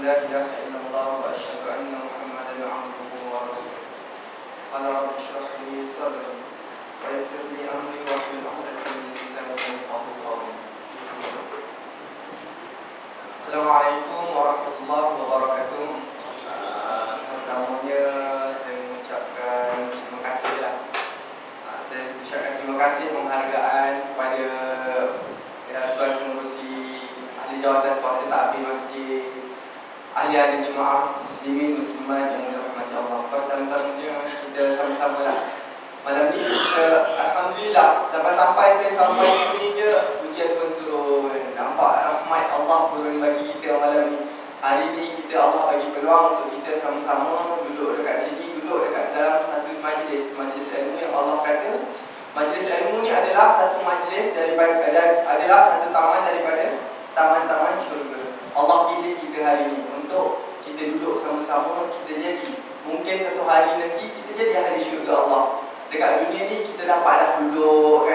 لا إله إلا الله وأشهد أن محمدا عبده ورسوله. قال رب اشرح لي صدري ويسر لي أمري واحلل عقدة من لساني يفقهوا قولي. Assalamualaikum warahmatullahi wabarakatuh. Pertamanya saya mengucapkan terima kasih lah. Saya ucapkan terima kasih penghargaan kepada Tuan Pengerusi Ahli Jawatan Kuasa Takbir Masjid, ahli-ahli jemaah muslimin muslimat yang dirahmati Allah. Pertama-tama kita sama-sama lah. Malam ni kita alhamdulillah sampai saya sampai sini je hujan pun turun. Nampak rahmat Allah turun bagi kita malam ni. Hari ni kita Allah bagi peluang untuk kita sama-sama duduk dekat sini, duduk dekat dalam satu majlis ilmu yang Allah kata majlis ilmu ni adalah satu majlis adalah satu taman daripada taman-taman syurga. Allah pilih kita hari ni untuk kita duduk sama-sama, kita jadi mungkin satu hari nanti kita jadi ahli syurga Allah. Dekat dunia ni kita dapatlah duduk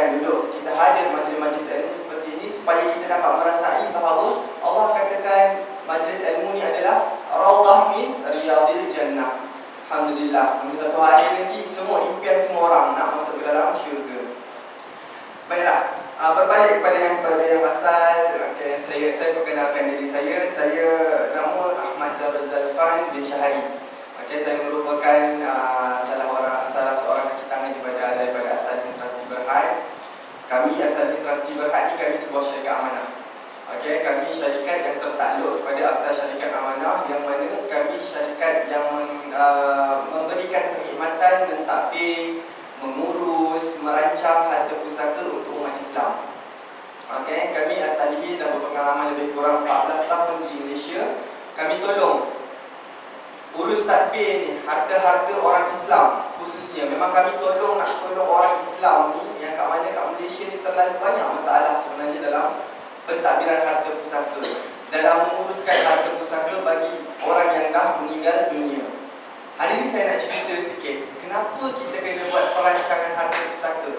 kita hadir majlis-majlis ilmu seperti ini supaya kita dapat merasai bahawa Allah katakan majlis ilmu ni adalah raudhah min riyadil jannah. Alhamdulillah, satu hari nanti semua impian semua orang nak masuk ke dalam syurga. Baiklah, berbalik kepada yang asal. Okay, saya perkenalkan diri saya. Saya nama Ahmad Zarul Zalfan bin Syahari. Okay, saya merupakan salah seorang kaki tangan daripada Asalin Trustee Berhad. Kami Asalin Trustee Berhad ni kami sebuah syarikat amanah. Okay, kami syarikat yang tertakluk kepada Akta Syarikat Amanah, yang mana kami syarikat yang memberikan perkhidmatan, mentadbir, mengurus, merancang harta pusaka untuk umat Islam. Okay, kami Asalihin dah berpengalaman lebih kurang 14 tahun di Malaysia. Kami tolong urus tadbir ni, harta-harta orang Islam khususnya. Memang kami tolong orang Islam ni yang kat mana kat Malaysia ni terlalu banyak masalah sebenarnya dalam pentadbiran harta pusaka, dalam menguruskan harta pusaka bagi orang yang dah meninggal dunia. Hari ni saya nak cerita sikit kenapa kita kena buat perancangan harta pusaka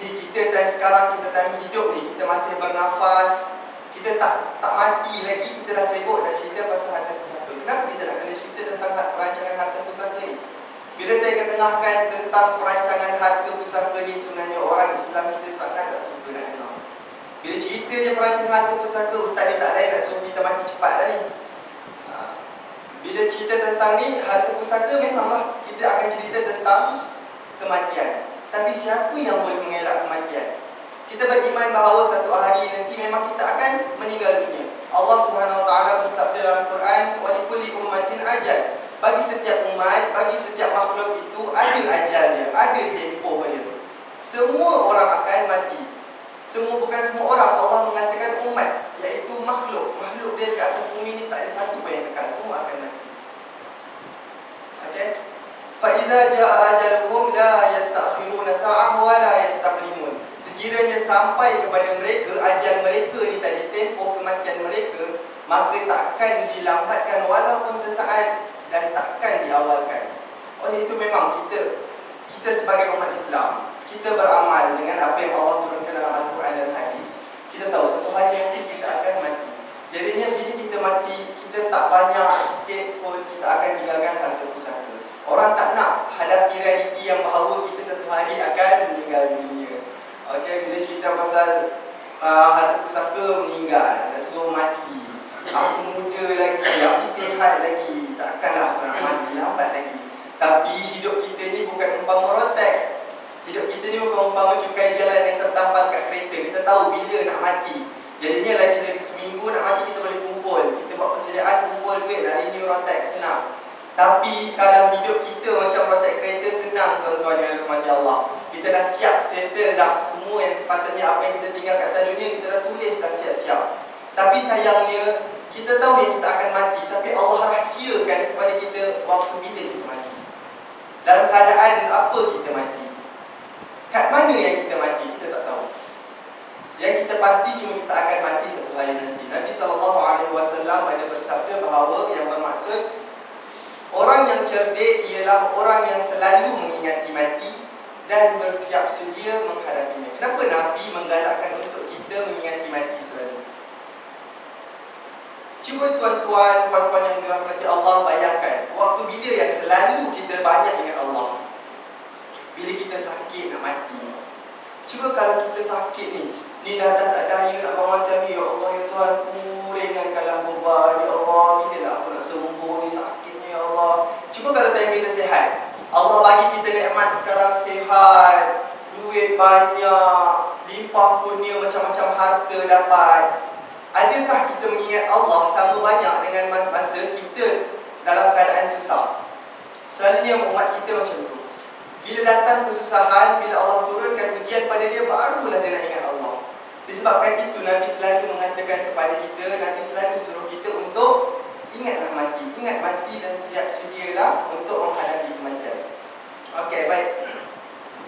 ni. Kita time sekarang, kita time hidup ni, kita masih bernafas, kita tak mati lagi, kita dah sibuk dah cerita pasal harta pusaka. Kenapa kita nak kena cerita tentang perancangan harta pusaka ni? Bila saya ketengahkan tentang perancangan harta pusaka ni, sebenarnya orang Islam kita sangat tak suka nak dengar. Bila cerita je perancangan harta pusaka, ustaz ni tak lain nak suruh kita mati cepat lah ni. Bila cerita tentang ni, harta pusaka, memanglah kita akan cerita tentang kematian. Tapi siapa yang boleh mengelak kematian? Kita beriman bahawa satu hari nanti memang kita akan meninggal dunia. Allah Subhanahu Wa Taala bersabda dalam Quran, "Wa likulli ummatin ajal." Bagi setiap umat, bagi setiap makhluk itu ada ajalnya, ada tempoh dia. Semua orang akan mati. Bukan semua orang, Allah mengatakan umat, iaitu makhluk dia di atas bumi ni tak ada satu pun yang kekal, semua akan mati. Okey. Fa iza jaa ajaluhum la yastakhiruna sa'ah wa la yastaqdimun. Sekiranya sampai kepada mereka ajal mereka ni tadi, tempoh kematian mereka, maka takkan dilambatkan walaupun sesaat dan takkan diawalkan. Oleh itu memang kita sebagai umat Islam, kita beramal dengan apa yang Allah turunkan dalam Al-Quran dan Hadis. Kita tahu satu hari nanti kita akan mati. Jadinya bila kita mati, kita tak banyak sikit pun kita akan tinggalkan harta pusaka. Orang tak nak hadapi realiti yang bahawa kita satu hari akan meninggal dunia. Okey, bila cerita pasal harta pusaka meninggal, dah suruh mati. Aku muda lagi, aku sihat lagi, takkanlah aku nak mati, lambat lagi. Tapi hidup kita ni bukan umpama rotek. Hidup kita ni bukan umpama cukai jalan yang tertampal kat kereta. Kita tahu bila nak mati. Jadinya lagi seminggu nak mati kita boleh kumpul. Kita buat persediaan, kumpul duit, hari ni rotek, senang. Tapi kalau hidup kita macam rotek kereta, senang tuan-tuan yang dirahmati Allah. Kita dah siap, settle dah semua yang sepatutnya apa yang kita tinggal kat atas dunia, kita dah tulis dah siap-siap. Tapi sayangnya, kita tahu yang kita akan mati, tapi Allah rahsiakan kepada kita waktu bila kita mati. Dalam keadaan apa kita mati? Kat mana yang kita mati? Kita tak tahu. Yang kita pasti cuma kita akan mati satu hari nanti. Nabi SAW ada bersabda bahawa yang bermaksud orang yang cerdik ialah orang yang selalu mengingati mati dan bersiap sedia menghadapinya. Kenapa Nabi menggalakkan untuk kita mengingati mati selalu? Cuba tuan-tuan, puan-puan yang selalu kita banyak ingat Allah. Bila kita sakit nak mati, cuba kalau kita sakit ni dah tak daya nak bangun ni, ya Allah ya Tuhan, ringankanlah beban, ya Allah, bila lah aku nak sembuh ni sakitnya ya Allah. Cuba kalau time kita sihat, Allah bagi kita nikmat sekarang sihat, duit banyak, limpah kurnia macam-macam harta dapat. Adakah kita mengingat Allah sama banyak dengan masa kita dalam keadaan susah? Selalunya umat kita macam tu. Bila datang kesusahan, bila Allah turunkan ujian pada dia, barulah dia nak ingat Allah. Disebabkan itu Nabi selalu mengatakan kepada kita, Nabi selalu suruh kita untuk ingatlah mati. Ingat mati dan siap sedialah untuk menghadapi kematian. Okey, baik.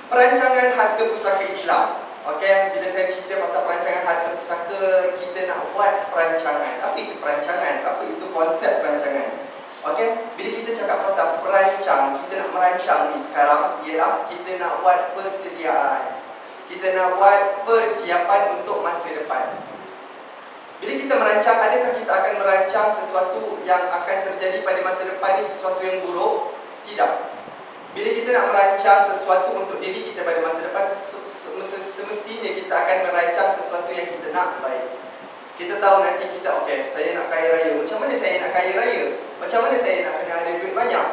Perancangan harta pusaka Islam. Okey, bila saya cerita pasal perancangan harta pusaka, kita nak buat perancangan. Apa itu perancangan? Apa itu konsep perancangan? Okey, bila kita cakap pasal perancang, kita nak merancang ni sekarang ialah kita nak buat persediaan. Kita nak buat persiapan untuk masa depan. Bila kita merancang, adakah kita akan merancang sesuatu yang akan terjadi pada masa depan ni sesuatu yang buruk? Tidak. Bila kita nak merancang sesuatu untuk diri kita pada masa depan, semestinya kita akan merancang sesuatu yang kita nak baik. Kita tahu nanti kita, okey, saya nak kaya raya. Macam mana saya nak kaya raya? Macam mana saya nak kena ada duit banyak?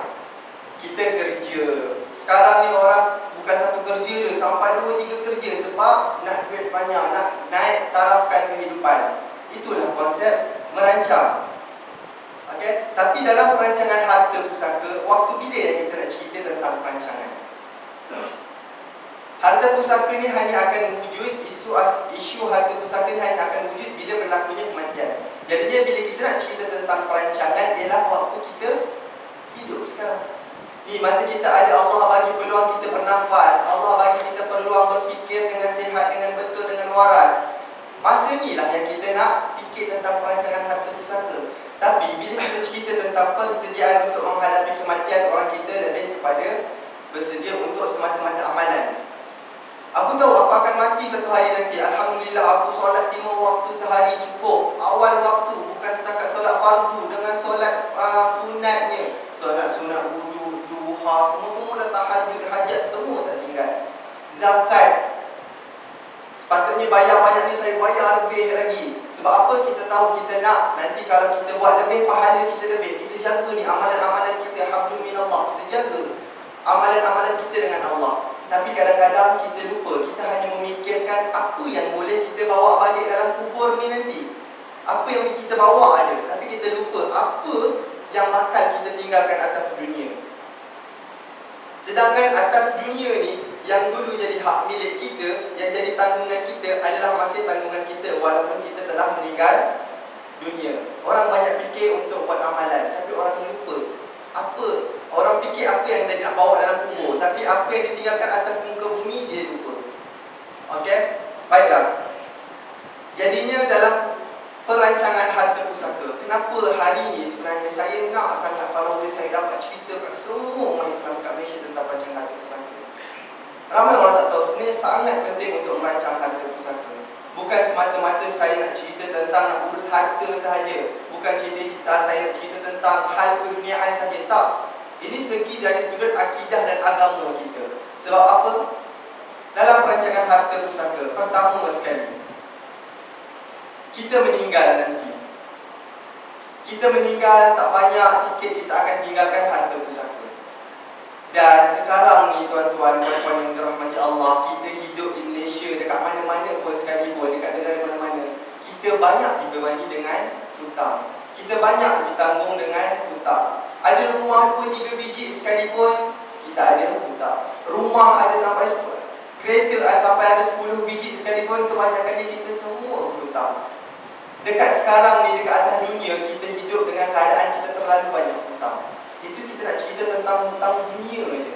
Kita kerja. Sekarang ni orang bukan satu kerja je, sampai 2-3 kerja sebab nak duit banyak, nak naik tarafkan kehidupan. Itulah konsep merancang. Okey, tapi dalam perancangan harta pusaka, waktu bila yang kita nak cerita tentang perancangan? Harta pusaka ni hanya akan wujud, isu harta pusaka ni hanya akan wujud bila berlakunya kematian. Jadinya bila kita nak cerita tentang perancangan ialah waktu kita hidup sekarang. Ni masa kita ada, Allah bagi peluang kita bernafas, Allah bagi kita peluang berfikir dengan sihat, dengan betul, dengan waras. Masa ni lah yang kita nak fikir tentang perancangan harta pusaka. Tapi bila kita cerita tentang persediaan untuk menghadapi kematian, orang kita lebih kepada bersedia untuk semata-mata amalan. Aku tahu aku akan mati satu hari nanti. Alhamdulillah, aku solat 5 waktu sehari cukup. Awal waktu, bukan setakat solat fardu, dengan solat sunatnya. Solat sunat wudu, duha, semua dah tahajud, hajat, semua tak tinggal. Zakat, sepatutnya bayar banyak ni, saya bayar lebih lagi. Sebab apa? Kita tahu kita nak nanti kalau kita buat lebih, pahala kita lebih. Kita jaga ni amalan-amalan kita, hablum minallah. Kita jaga amalan-amalan kita dengan Allah. Tapi kadang-kadang kita lupa, kita hanya memikirkan apa yang boleh kita bawa balik dalam kubur ni nanti. Apa yang kita bawa aja, tapi kita lupa apa yang bakal kita tinggalkan atas dunia. Sedangkan atas dunia ni, yang dulu jadi hak milik kita, yang jadi tanggungan kita adalah masih tanggungan kita walaupun kita telah meninggal dunia. Orang banyak fikir untuk buat amalan, tapi orang lupa apa. Orang fikir apa yang dia nak bawa dalam kubur, tapi apa yang ditinggalkan atas muka bumi, dia lupa. Okey? Baiklah. Jadinya dalam perancangan harta pusaka, kenapa hari ni sebenarnya saya nak sangat kalau boleh saya dapat cerita ke semua umat Islam kat Malaysia tentang perancangan harta pusaka. Ramai orang tak tahu sebenarnya sangat penting untuk merancang harta pusaka. Bukan semata-mata saya nak cerita tentang nak urus harta sahaja. Bukan cerita saya nak cerita tentang hal keduniaan sahaja. Tak. Ini segi dari sudut akidah dan agama kita. Sebab apa? Dalam perancangan harta pusaka, pertama sekali, kita meninggal nanti. Kita meninggal tak banyak, sikit kita akan tinggalkan harta pusaka. Dan sekarang ni tuan-tuan dan puan yang dirahmati Allah, kita hidup di Malaysia, dekat mana-mana pun sekalipun, dekat negara mana-mana, kita banyak dibebani dengan hutang. Kita banyak ditanggung dengan hutang. Ada rumah 2-3 biji sekalipun, kita ada hutang. Rumah ada sampai 10, kereta sampai ada 10 biji sekalipun, kebanyakannya kita semua hutang. Dekat sekarang ni, dekat atas dunia, kita hidup dengan keadaan kita terlalu banyak hutang. Itu kita nak cerita tentang hutang dunia je.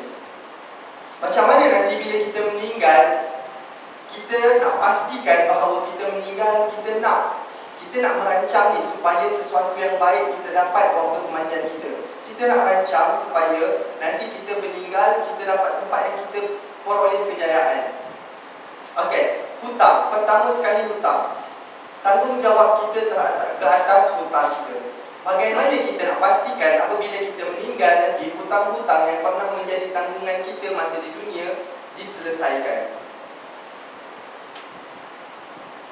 Macam mana nanti bila kita meninggal, kita nak pastikan bahawa kita meninggal, kita nak merancang ni supaya sesuatu yang baik kita dapat waktu kematian kita. Kita nak rancang supaya nanti kita meninggal, kita dapat tempat yang kita peroleh kejayaan. Okey, hutang. Pertama sekali hutang. Tanggungjawab kita ke atas hutang kita. Bagaimana kita nak pastikan apabila kita meninggal nanti hutang-hutang yang pernah menjadi tanggungan kita masa di dunia diselesaikan?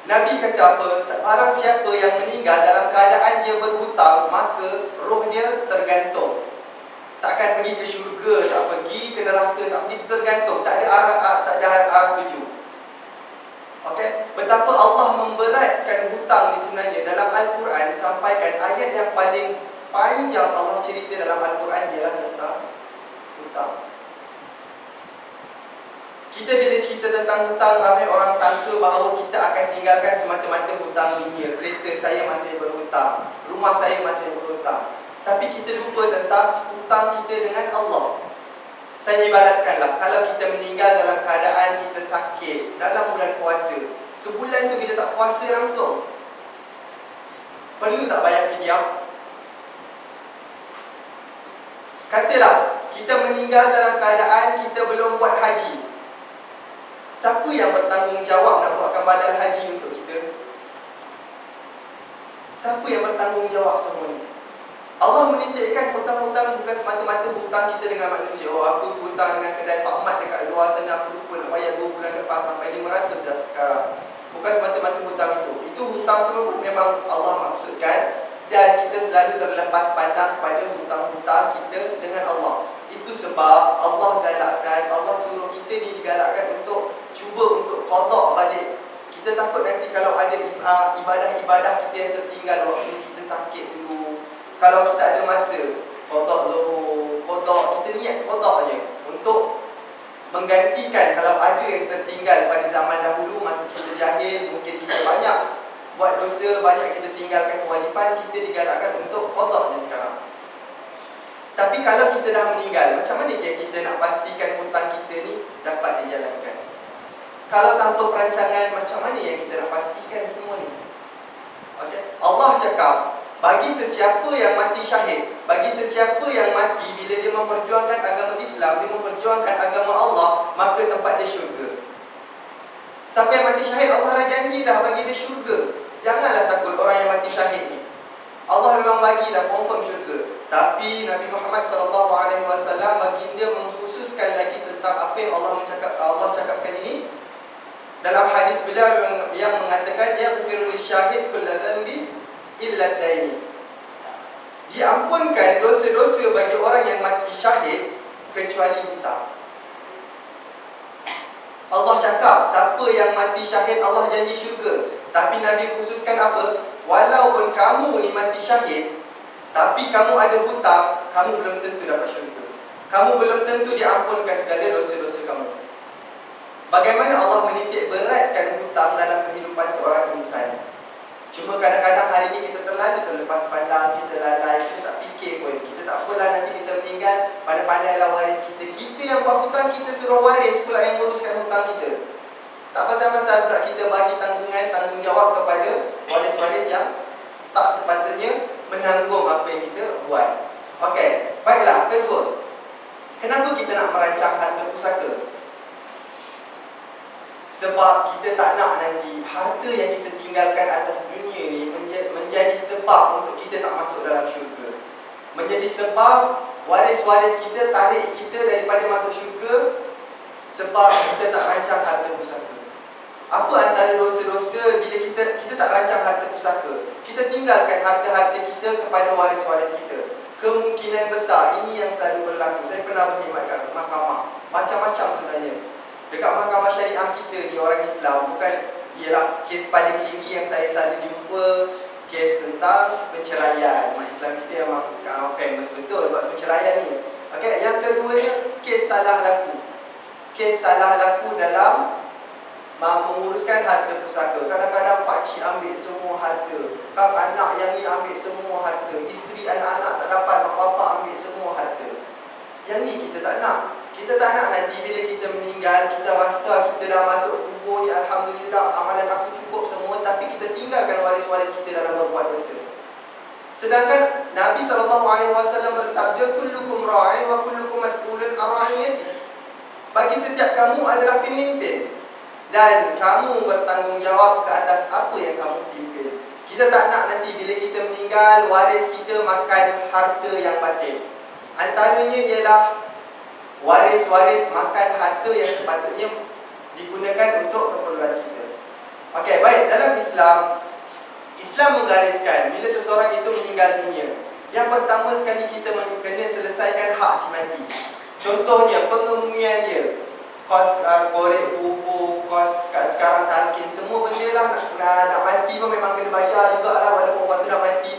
Nabi kata apa? Barang siapa yang meninggal dalam keadaan dia berhutang, maka roh dia tergantung. Takkan pergi ke syurga, tak pergi ke neraka, tak pergi, tergantung. Tak ada arah tuju. Okey, betapa Allah memberatkan hutang ni sebenarnya dalam Al-Quran. Sampaikan ayat yang paling panjang Allah cerita dalam Al-Quran ialah tentang hutang. Kita bila cerita tentang hutang, ramai orang sangka bahawa kita akan tinggalkan semata-mata hutang dunia. Kereta saya masih berhutang, rumah saya masih berhutang. Tapi kita lupa tentang hutang kita dengan Allah. Saya ibaratkanlah, kalau kita meninggal dalam keadaan kita sakit dalam bulan puasa, sebulan tu kita tak puasa langsung, perlu tak bayar fidyah? Katalah kita meninggal dalam keadaan kita belum buat haji. Siapa yang bertanggungjawab nak buatkan badal haji untuk kita? Siapa yang bertanggungjawab semua ni? Allah menitikkan hutang-hutang bukan semata-mata hutang kita dengan manusia. Oh, aku hutang dengan kedai Pak Mat dekat luar sana, aku lupa nak bayar 2 bulan lepas sampai 500 dah sekarang. Bukan semata-mata hutang itu. Itu hutang tu memang Allah maksudkan, dan kita selalu terlepas pandang pada hutang-hutang kita dengan Allah. Itu sebab Allah galakkan, Allah suruh kita ni digalakkan untuk cuba untuk qada balik. Kita takut nanti kalau ada ibadah-ibadah kita yang tertinggal waktu kita sakit dulu, kalau kita ada masa qada zuhur, qada, kita niat qada je untuk menggantikan kalau ada yang tertinggal pada zaman dahulu masa kita jahil. Mungkin kita banyak buat dosa, banyak kita tinggalkan kewajipan, kita digalakkan untuk qada je sekarang. Tapi kalau kita dah meninggal, macam mana kita nak pastikan hutang kita ni dapat dijalankan? Kalau tanpa perancangan, macam mana yang kita nak pastikan semua ni? Okay? Allah cakap, bagi sesiapa yang mati syahid, bagi sesiapa yang mati bila dia memperjuangkan agama Islam, dia memperjuangkan agama Allah, maka tempat dia syurga. Siapa yang mati syahid, Allah dah janji dah bagi dia syurga. Janganlah takut orang yang mati syahid ni. Allah memang bagi dah confirm syurga. Tapi Nabi Muhammad SAW baginda mengkhususkan lagi tentang apa yang Allah cakapkan ini dalam hadis beliau yang mengatakan, yaghfiru lisyahid kulla dhanbi illa daini. Diampunkan dosa-dosa bagi orang yang mati syahid kecuali hutang. Allah cakap siapa yang mati syahid Allah janji syurga. Tapi Nabi khususkan apa? Walaupun kamu ni mati syahid tapi kamu ada hutang, kamu belum tentu dapat syurga. Kamu belum tentu diampunkan segala dosa-dosa kamu. Bagaimana Allah menitik beratkan hutang dalam kehidupan seorang insan. Cuma kadang-kadang hari ni kita terlalu terlepas pandang, kita lalai, kita tak fikir pun. Kita tak apalah, nanti kita meninggal, pandai-pandailah waris kita. Kita yang buat hutang, kita suruh waris pula yang uruskan hutang kita. Tak pasal-pasal pula kita bagi tanggungjawab kepada waris-waris yang tak sepatutnya menanggung apa yang kita buat. Okey, baiklah, kedua, kenapa kita nak merancang harta pusaka? Sebab kita tak nak nanti harta yang kita tinggalkan atas dunia ni menjadi sebab untuk kita tak masuk dalam syurga. Menjadi sebab waris-waris kita tarik kita daripada masuk syurga sebab kita tak rancang harta pusaka. Apa antara dosa-dosa bila kita tak rancang harta pusaka? Kita tinggalkan harta-harta kita kepada waris-waris kita. Kemungkinan besar ini yang selalu berlaku. Saya pernah berkhidmat kat mahkamah. Macam-macam sebenarnya. Dekat mahkamah syariah kita ni orang Islam, bukan ialah kes paling tinggi yang saya selalu jumpa, kes tentang penceraian. Umat Islam kita memang famous betul buat penceraian ni. Okey, yang keduanya kes salah laku. Kes salah laku dalam menguruskan harta pusaka. Kadang-kadang pakcik ambil semua harta, kak anak yang ni ambil semua harta, isteri anak-anak tak dapat, mak bapak ambil semua harta. Yang ni kita tak nak. Kita tak nak nanti bila kita meninggal, kita rasa kita dah masuk kubur ni, alhamdulillah amalan aku cukup semua, tapi kita tinggalkan waris-waris kita dalam berbuat dosa. Sedangkan Nabi SAW bersabda, kullukum ra'in wa kullukum mas'ulun an ra'iyati. Bagi setiap kamu adalah pemimpin dan kamu bertanggungjawab ke atas apa yang kamu pimpin. Kita tak nak nanti bila kita meninggal, waris kita makan harta yang batil. Antaranya ialah waris-waris makan harta yang sepatutnya digunakan untuk keperluan kita. Okey, baik. Dalam Islam menggariskan bila seseorang itu meninggal dunia, yang pertama sekali kita kena selesaikan hak si mati. Contohnya pengemumian dia, kos korek bubur, kos sekarang talqin, semua benda lah nak mati pun memang kena bayar jugalah walaupun orang tu nak mati.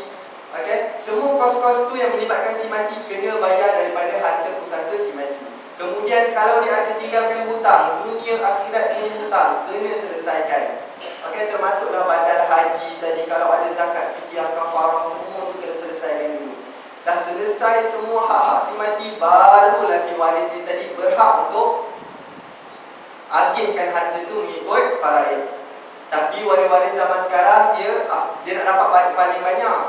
Okey, semua kos-kos tu yang melibatkan si mati kena bayar daripada harta pusaka si mati. Kemudian kalau dia ada tinggalkan hutang, dunia akhirat punya hutang kena selesaikan. Okey, termasuklah badal haji tadi, kalau ada zakat fidyah kafarah, semua tu kena selesaikan dulu. Dah selesai semua hak-hak si mati, barulah si waris ni tadi berhak untuk agihkan harta tu mengikut faraid. Tapi waris-waris zaman sekarang dia nak dapat paling banyak.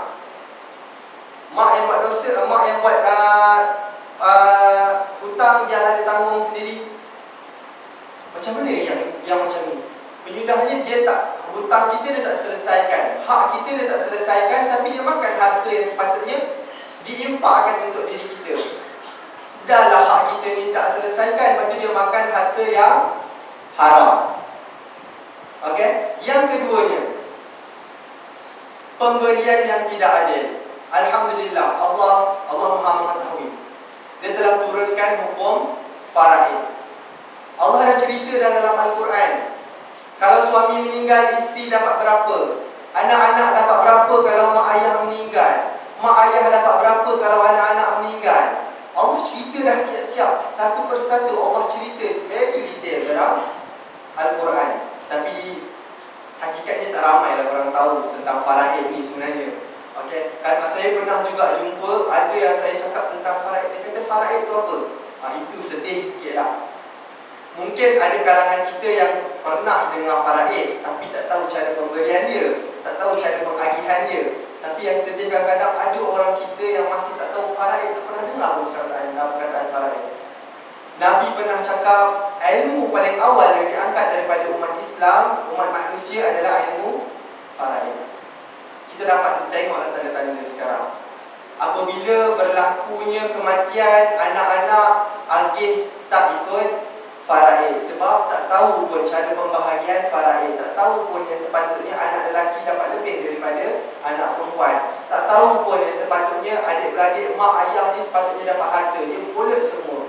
Mak yang buat dosa, mak yang buat hutang biarlah dia tanggung sendiri. Macam mana yang macam ni? Penyudahnya dia tak, hutang kita dia tak selesaikan, hak kita dia tak selesaikan, tapi dia makan harta yang sepatutnya diinfakkan untuk diri kita. Dahlah hak kita ni tak selesaikan, lepas tu dia makan harta yang haram. Okey, yang keduanya, pemberian yang tidak adil. Alhamdulillah, Allah Maha mengetahui. Dia telah turunkan hukum faraid. Allah dah cerita dalam Al-Quran. Kalau suami meninggal, isteri dapat berapa? Anak-anak dapat berapa kalau mak ayah meninggal? Mak ayah dapat berapa kalau anak-anak meninggal? Allah cerita dah siap-siap. Satu persatu Allah cerita very detail dalam Al-Quran. Tapi hakikatnya tak ramai lah orang tahu tentang faraid ni sebenarnya. Okey, saya pernah juga jumpa ada yang saya cakap tentang faraid. Dia kata faraid tu apa? Itu sedih sikit lah. Mungkin ada kalangan kita yang pernah dengar faraid tapi tak tahu cara pemberian dia, tak tahu cara pengagihan dia. Tapi yang sedih kadang-kadang ada orang kita yang masih tak tahu faraid, tak pernah dengar perkataan faraid. Nabi pernah cakap ilmu paling awal yang diangkat daripada umat Islam, umat manusia adalah ilmu faraid. Kita dapat tengoklah tanda-tanda sekarang. Apabila berlakunya kematian, anak-anak agih tak ikut faraid sebab tak tahu pun cara pembahagian faraid, tak tahu pun yang sepatutnya anak lelaki dapat lebih daripada anak perempuan, tak tahu pun yang sepatutnya adik-beradik mak ayah ni sepatutnya dapat harta, dia pulut semua.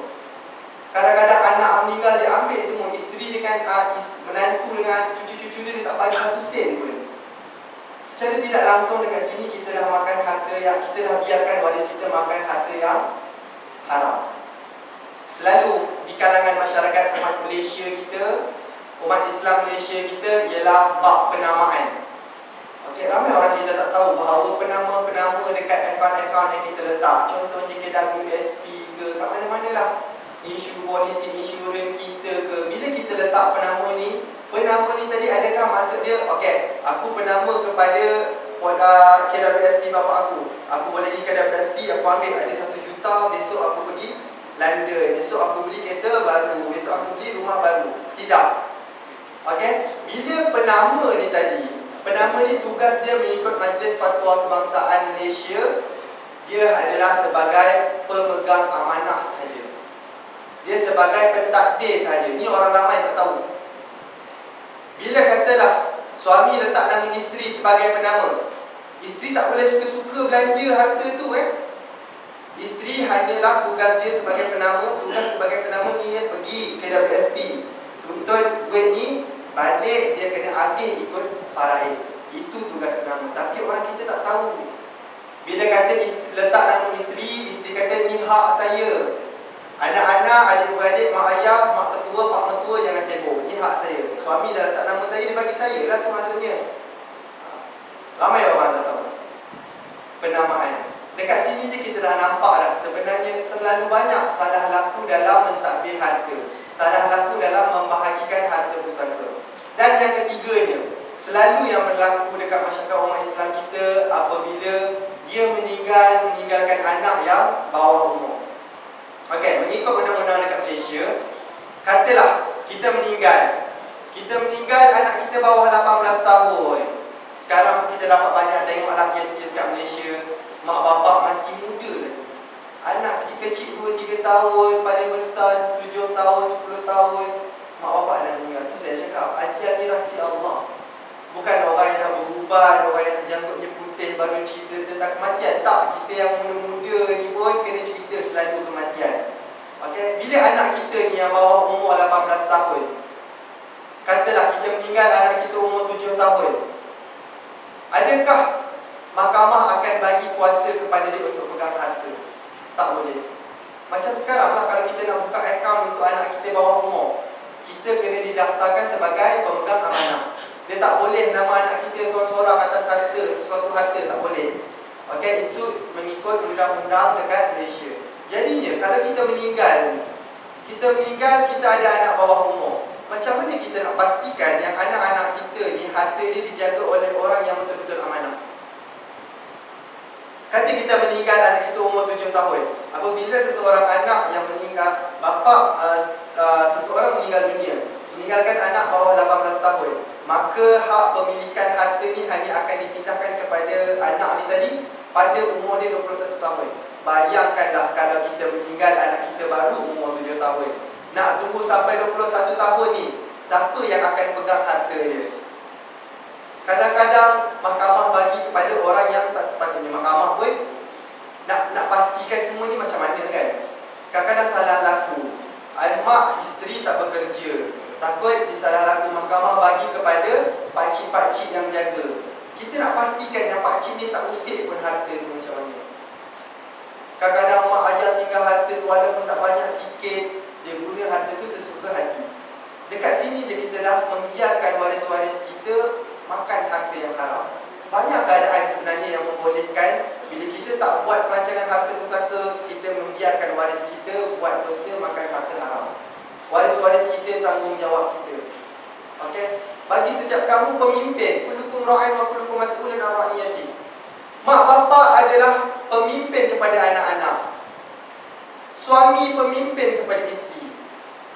Kadang-kadang anak meninggal dia ambil semua, isteri dengan menantu dengan cucu-cucu dia tak bagi satu sen pun. Secara tidak langsung dekat sini kita dah makan harta yang, kita dah biarkan waris kita makan harta yang haram. Selalu di kalangan masyarakat umat Malaysia kita, umat Islam Malaysia kita ialah bab penamaan. Okey, ramai orang kita tak tahu bahawa penama-penama dekat akaun-akaun yang kita letak, contohnya KWSP ke, kat mana-mana lah, polisi insurans kita ke, bila kita letak penama ni tadi adakah maksud dia, okey, aku penama kepada KWSP bapa aku boleh pergi KWSP, aku ambil ada 1 juta, besok aku pergi London, besok aku beli kereta baru, besok aku beli rumah baru. Tidak. Okey, bila penama ni tugas dia mengikut Majlis Fatwa Kebangsaan Malaysia, dia adalah sebagai pemegang amanah sahaja. Dia sebagai pentadbir sahaja. Ni orang ramai tak tahu. Bila katalah suami letak nama isteri sebagai penama, isteri tak boleh suka-suka belanja harta tu Isteri hanyalah tugas dia sebagai penama. Tugas sebagai penama ni pergi ke KWSP, tuntut duit ni, balik dia kena agih ikut faraid. Itu tugas penama. Tapi orang kita tak tahu. Bila kata letak nama isteri kata ni hak saya. Anak-anak, adik-beradik, mak ayah, mak ketua, pak mentua jangan sibuk. Ni hak saya. Suami dah letak nama saya, dia bagi saya lah, tu maksudnya. Ramai orang tak tahu penamaan. Dekat sini je kita dah nampak dah sebenarnya terlalu banyak salah laku dalam mentadbir harta, salah laku dalam membahagikan harta pusaka. Dan yang ketiganya, selalu yang berlaku dekat masyarakat umat Islam kita apabila dia meninggalkan anak yang bawah umur. Okey, mengikut undang-undang dekat Malaysia, katalah kita meninggal anak kita bawah 18 tahun. Sekarang kita dapat banyak tengoklah kes-kes kat Malaysia, mak bapak mati muda lagi. Anak kecil-kecil 2-3 tahun, paling besar 7 tahun, 10 tahun, mak bapak dah meninggal. Tu saya cakap, ajal ni rahsia Allah. Bukan orang yang nak beruban, orang yang nak janggutnya putih baru cerita tentang kematian. Tak, kita yang muda-muda ni pun kena cerita selalu kematian. Okay? Bila anak kita ni yang bawah umur 18 tahun, katalah kita meninggal, anak kita umur 7 tahun, adakah mahkamah akan bagi kuasa kepada dia untuk pegang harta? Tak boleh. Macam sekarang lah, kalau kita nak buka akaun untuk anak kita bawah umur, kita kena didaftarkan sebagai pemegang amanah. Dia tak boleh nama anak kita seorang-seorang atas harta, sesuatu harta, tak boleh. Okay, itu mengikut undang-undang dekat Malaysia. Jadinya, kalau kita meninggal, kita ada anak bawah umur, macam mana kita nak pastikan yang anak-anak kita ni harta dia dijaga oleh orang yang betul-betul amanah? Kata kita meninggal, anak kita umur 7 tahun. Apabila seseorang anak yang meninggal, bapa seseorang meninggal dunia, meninggalkan anak bawah 18 tahun, maka hak pemilikan harta ni hanya akan dipindahkan kepada anak ni tadi pada umur dia 21 tahun. Bayangkanlah kalau kita meninggal, anak kita baru umur 7 tahun. Nak tunggu sampai 21 tahun ni, siapa yang akan pegang harta dia? Kadang-kadang mahkamah bagi kepada orang yang tak sepatutnya. Mahkamah pun nak pastikan semua ni macam mana kan. Kadang-kadang salah laku, mak isteri tak bekerja, takut disalah laku, mahkamah bagi kepada pakcik-pakcik yang jaga. Kita nak pastikan yang pakcik ni tak usik pun harta tu macam mana. Kadang-kadang mak ayah tinggal harta tu walaupun tak banyak, sikit, dia guna harta tu sesuka hati. Dekat sini je kita dah membiarkan waris-waris kita makan harta yang haram. Banyak keadaan sebenarnya yang membolehkan bila kita tak buat perancangan harta pusaka, kita membiarkan waris kita buat dosa makan harta haram. Waris-waris kita tanggungjawab kita. Okey? Bagi setiap kamu pemimpin, kullukum ra'in wa kullukum mas'ulun 'an ra'iyati. Mak bapa adalah pemimpin kepada anak-anak. Suami pemimpin kepada isteri.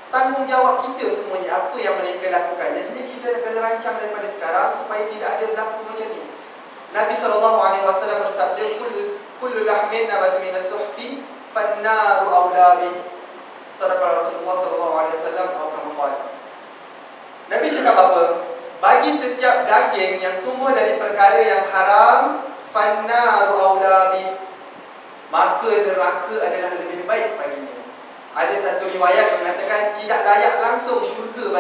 Tanggungjawab kita semuanya apa yang mereka lakukan. Jadi kita kena rancang daripada sekarang supaya tidak ada berlaku macam ni. Nabi SAW bersabda, kullu lahmin nabatu minas suhti fannaru awla bih. Sadaqah Rasulullah SAW. Nabi cakap apa? Bagi setiap daging yang tumbuh dari perkara yang haram, fannaru awla bih, maka neraka adalah lebih baik baginya. Ada satu riwayat yang mengatakan tidak layak langsung syurga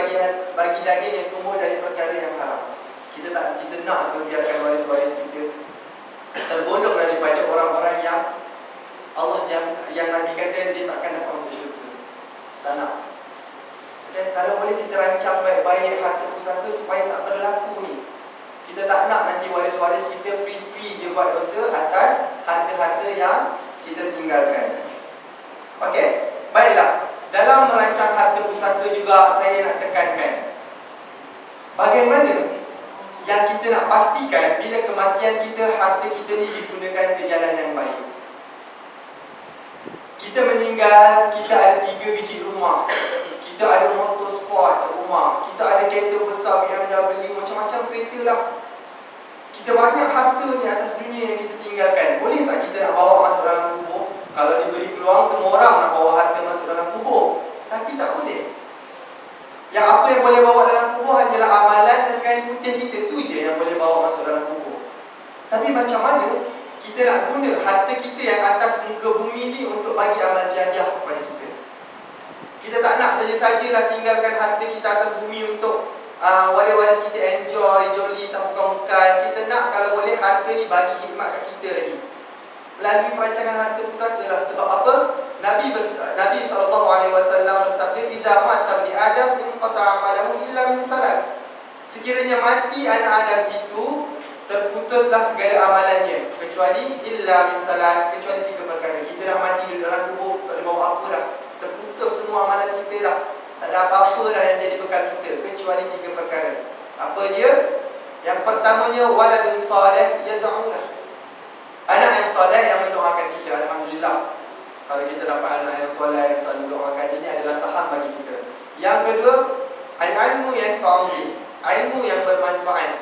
bagi daging yang tumbuh dari perkara yang haram. Kita nak biarkan waris-waris kita tergolong daripada orang-orang yang Allah yang Nabi kata dia takkan dapat masuk syurga. Tak nak. Okay? Kalau boleh kita rancang baik-baik harta pusaka supaya tak berlaku ni. Kita tak nak nanti waris-waris kita free-free je buat dosa atas harta-harta yang kita tinggalkan. Okey. Baiklah, dalam merancang harta pusaka juga saya nak tekankan bagaimana yang kita nak pastikan bila kematian kita, harta kita ni digunakan ke jalan yang baik. Kita meninggal, kita ada 3 biji rumah, kita ada motor sport rumah, kita ada kereta besar BMW, macam-macam kereta lah. Kita banyak harta ni atas dunia yang kita tinggalkan. Boleh tak kita nak bawa masuk dalam kubur? Kalau diberi peluang, semua orang nak bawa harta masuk dalam kubur. Tapi tak boleh. Yang apa yang boleh bawa dalam kubur hanyalah amalan dan kain putih kita. Tu je yang boleh bawa masuk dalam kubur. Tapi macam mana kita nak guna harta kita yang atas muka bumi ni untuk bagi amal jariah kepada kita? Kita tak nak saja-sajalah tinggalkan harta kita atas bumi untuk waris-waris kita enjoy, jolly, tak bukan-bukan. Kita nak kalau boleh harta ni bagi khidmat kat kita lagi melalui perancangan harta pusaka lah. Sebab apa? Nabi SAW bersabda, iza mata ibni Adam inqata'a amalahu illa min salas. Sekiranya mati anak Adam itu, terputuslah segala amalannya kecuali illa min salas, kecuali 3 perkara. Kita dah mati di dalam kubur, tak ada bawa apa dah, terputus semua amalan kita dah, tak ada apa-apa dah yang jadi bekal kita kecuali 3 perkara. Apa dia? Yang pertamanya waladun salih yad'ulah, anak yang soleh yang mendoakan kita. Alhamdulillah, kalau kita dapat anak yang soleh yang selalu doakan, ini adalah saham bagi kita. Yang kedua, al-ilmu yanfa'u bi, ilmu yang bermanfaat.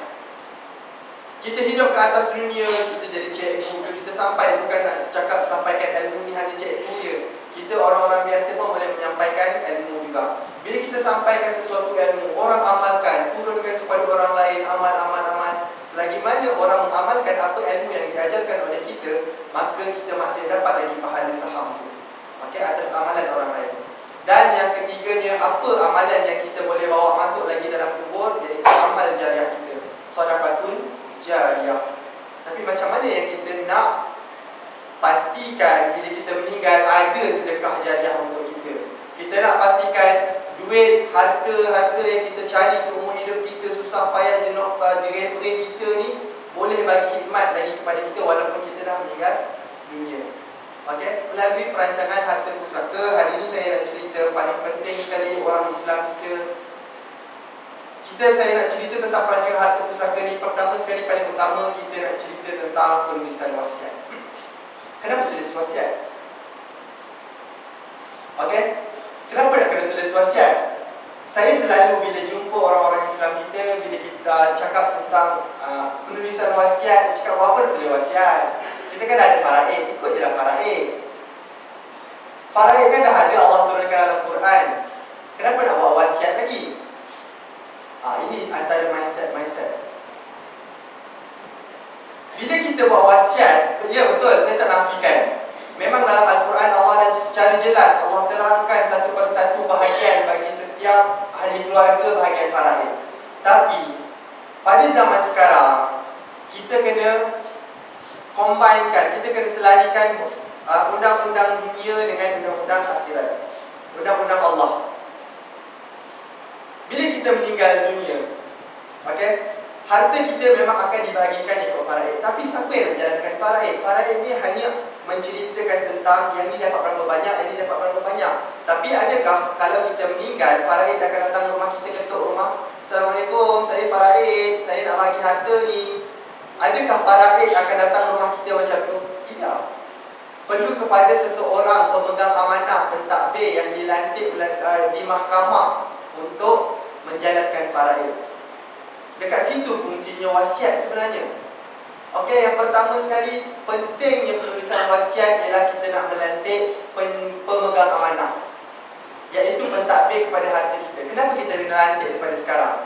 Kita hidup ke atas dunia, kita jadi cikgu, kita sampai, bukan nak cakap sampaikan ilmu ni hanya cikgu je. Kita orang-orang biasa pun boleh menyampaikan ilmu juga. Bila kita sampaikan sesuatu ilmu, orang amalkan, turunkan kepada orang lain, amal. Selagi mana orang mengamalkan apa ilmu yang diajarkan oleh kita, maka kita masih dapat lagi pahala saham tu, okay, atas amalan orang lain. Dan yang ketiganya, apa amalan yang kita boleh bawa masuk lagi dalam kubur, iaitu amal jariah kita, sedekahun jariah. Tapi macam mana yang kita nak pastikan bila kita meninggal ada sedekah jariah untuk kita? Kita nak pastikan duit, harta yang kita cari seumur hidup kita, susah payah jerih kita ni boleh bagi khidmat lagi kepada kita walaupun kita dah meninggal dunia. Okey, melalui perancangan Harta Pusaka, hari ini saya nak cerita paling penting sekali orang Islam saya nak cerita tentang perancangan Harta Pusaka ni. Pertama sekali, paling utama, kita nak cerita tentang penulisan wasiat. Kenapa tulis wasiat? Okey, kenapa nak kena tulis wasiat? Saya selalu bila jumpa orang-orang Islam kita, bila kita cakap tentang penulisan wasiat, dia cakap, apa nak tulis wasiat? Kita kan ada faraid, ikut je lah faraid. Faraid kan dah ada, Allah turunkan dalam Quran. Kenapa nak buat wasiat lagi? Ini antara mindset. Bila kita buat wasiat, ya betul, saya tak nafikan. Memang dalam Al-Quran Allah dah secara jelas Allah terangkan satu persatu bahagian bagi setiap ahli keluarga bahagian faraid. Tapi pada zaman sekarang kita kena combinekan, kita kena selarikan undang-undang dunia dengan undang-undang akhirat, undang-undang Allah. Bila kita meninggal dunia, okey, harta kita memang akan dibahagikan ikut faraid. Tapi siapa yang nak jalankan faraid? Faraid ni hanya menceritakan tentang yang ni dapat berapa banyak, yang ni dapat berapa banyak. Tapi adakah kalau kita meninggal, faraid akan datang rumah kita, ketuk rumah, Assalamualaikum, saya faraid, saya nak bagi harta ni. Adakah faraid akan datang rumah kita macam tu? Tidak. Perlu kepada seseorang pemegang amanah, pentadbir yang dilantik di mahkamah untuk menjalankan faraid. Dekat situ fungsinya wasiat sebenarnya. Okey, yang pertama sekali, pentingnya penulisan wasiat ialah kita nak melantik pemegang amanah, iaitu pentadbir kepada harta kita. Kenapa kita nak lantik daripada sekarang?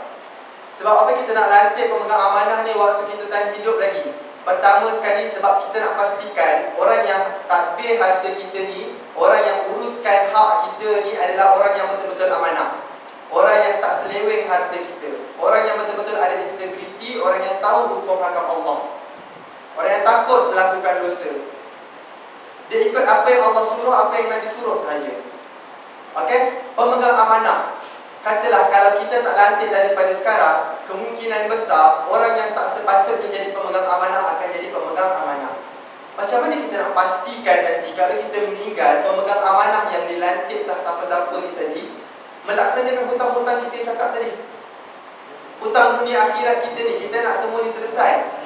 Sebab apa kita nak lantik pemegang amanah ni waktu kita time hidup lagi? Pertama sekali sebab kita nak pastikan orang yang tadbir harta kita ni, orang yang uruskan hak kita ni adalah orang yang betul-betul amanah, orang yang tak seleweng harta kita, orang yang betul-betul ada integriti, orang yang tahu hukum hakam Allah, orang yang takut melakukan dosa. Dia ikut apa yang Allah suruh, apa yang Nabi suruh sahaja. Okey, pemegang amanah. Katalah kalau kita tak lantik daripada sekarang, kemungkinan besar orang yang tak sepatutnya jadi pemegang amanah akan jadi pemegang amanah. Macam mana kita nak pastikan nanti kalau kita meninggal, pemegang amanah yang dilantik tak siapa-siapa ni tadi melaksanakan hutang-hutang kita cakap tadi, hutang dunia akhirat kita ni, kita nak semua ni selesai.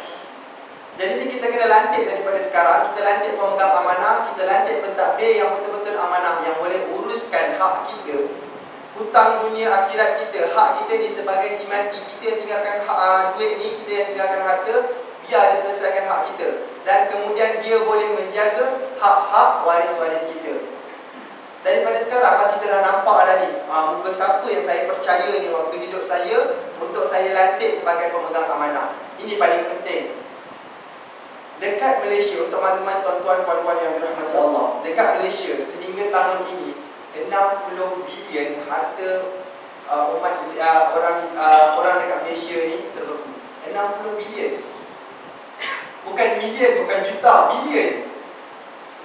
Jadi kita kena lantik daripada sekarang. Kita lantik pemegang amanah, kita lantik pentadbir yang betul-betul amanah, yang boleh uruskan hak kita, hutang dunia akhirat kita, hak kita ni sebagai si mati. Kita yang tinggalkan duit ni, kita yang tinggalkan harta, biar dia selesaikan hak kita. Dan kemudian dia boleh menjaga hak-hak waris-waris kita. Daripada sekarang kan kita dah nampak dah ni, muka siapa yang saya percaya ni waktu hidup saya untuk saya lantik sebagai pemegang amanah. Ini paling penting. Dekat Malaysia, untuk makluman tuan-tuan puan-puan yang dirahmati Allah, dekat Malaysia sehingga tahun ini 60 bilion harta orang dekat Malaysia ni terbeku. 60 bilion. Bukan million, bukan juta, bilion.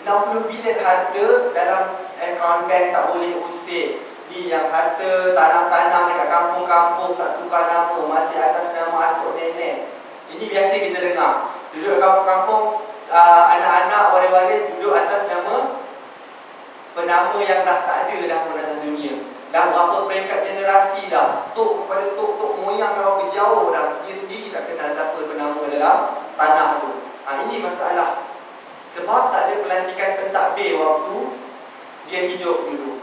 60 bilion harta dalam akaun bank tak boleh usik. Ni yang harta tanah-tanah dekat kampung-kampung tak tukar nama, masih atas nama atuk nenek. Ini biasa kita dengar. Duduk kampung-kampung, anak-anak waris-waris duduk atas nama penama yang dah tak ada dah pun atas dunia. Dah berapa peringkat generasi dah, tok kepada tok moyang dah berapa jauh dah, dia sendiri tak kenal siapa penama dalam tanah tu. Ini masalah. Sebab tak ada pelantikan pentadbir waktu dia hidup dulu.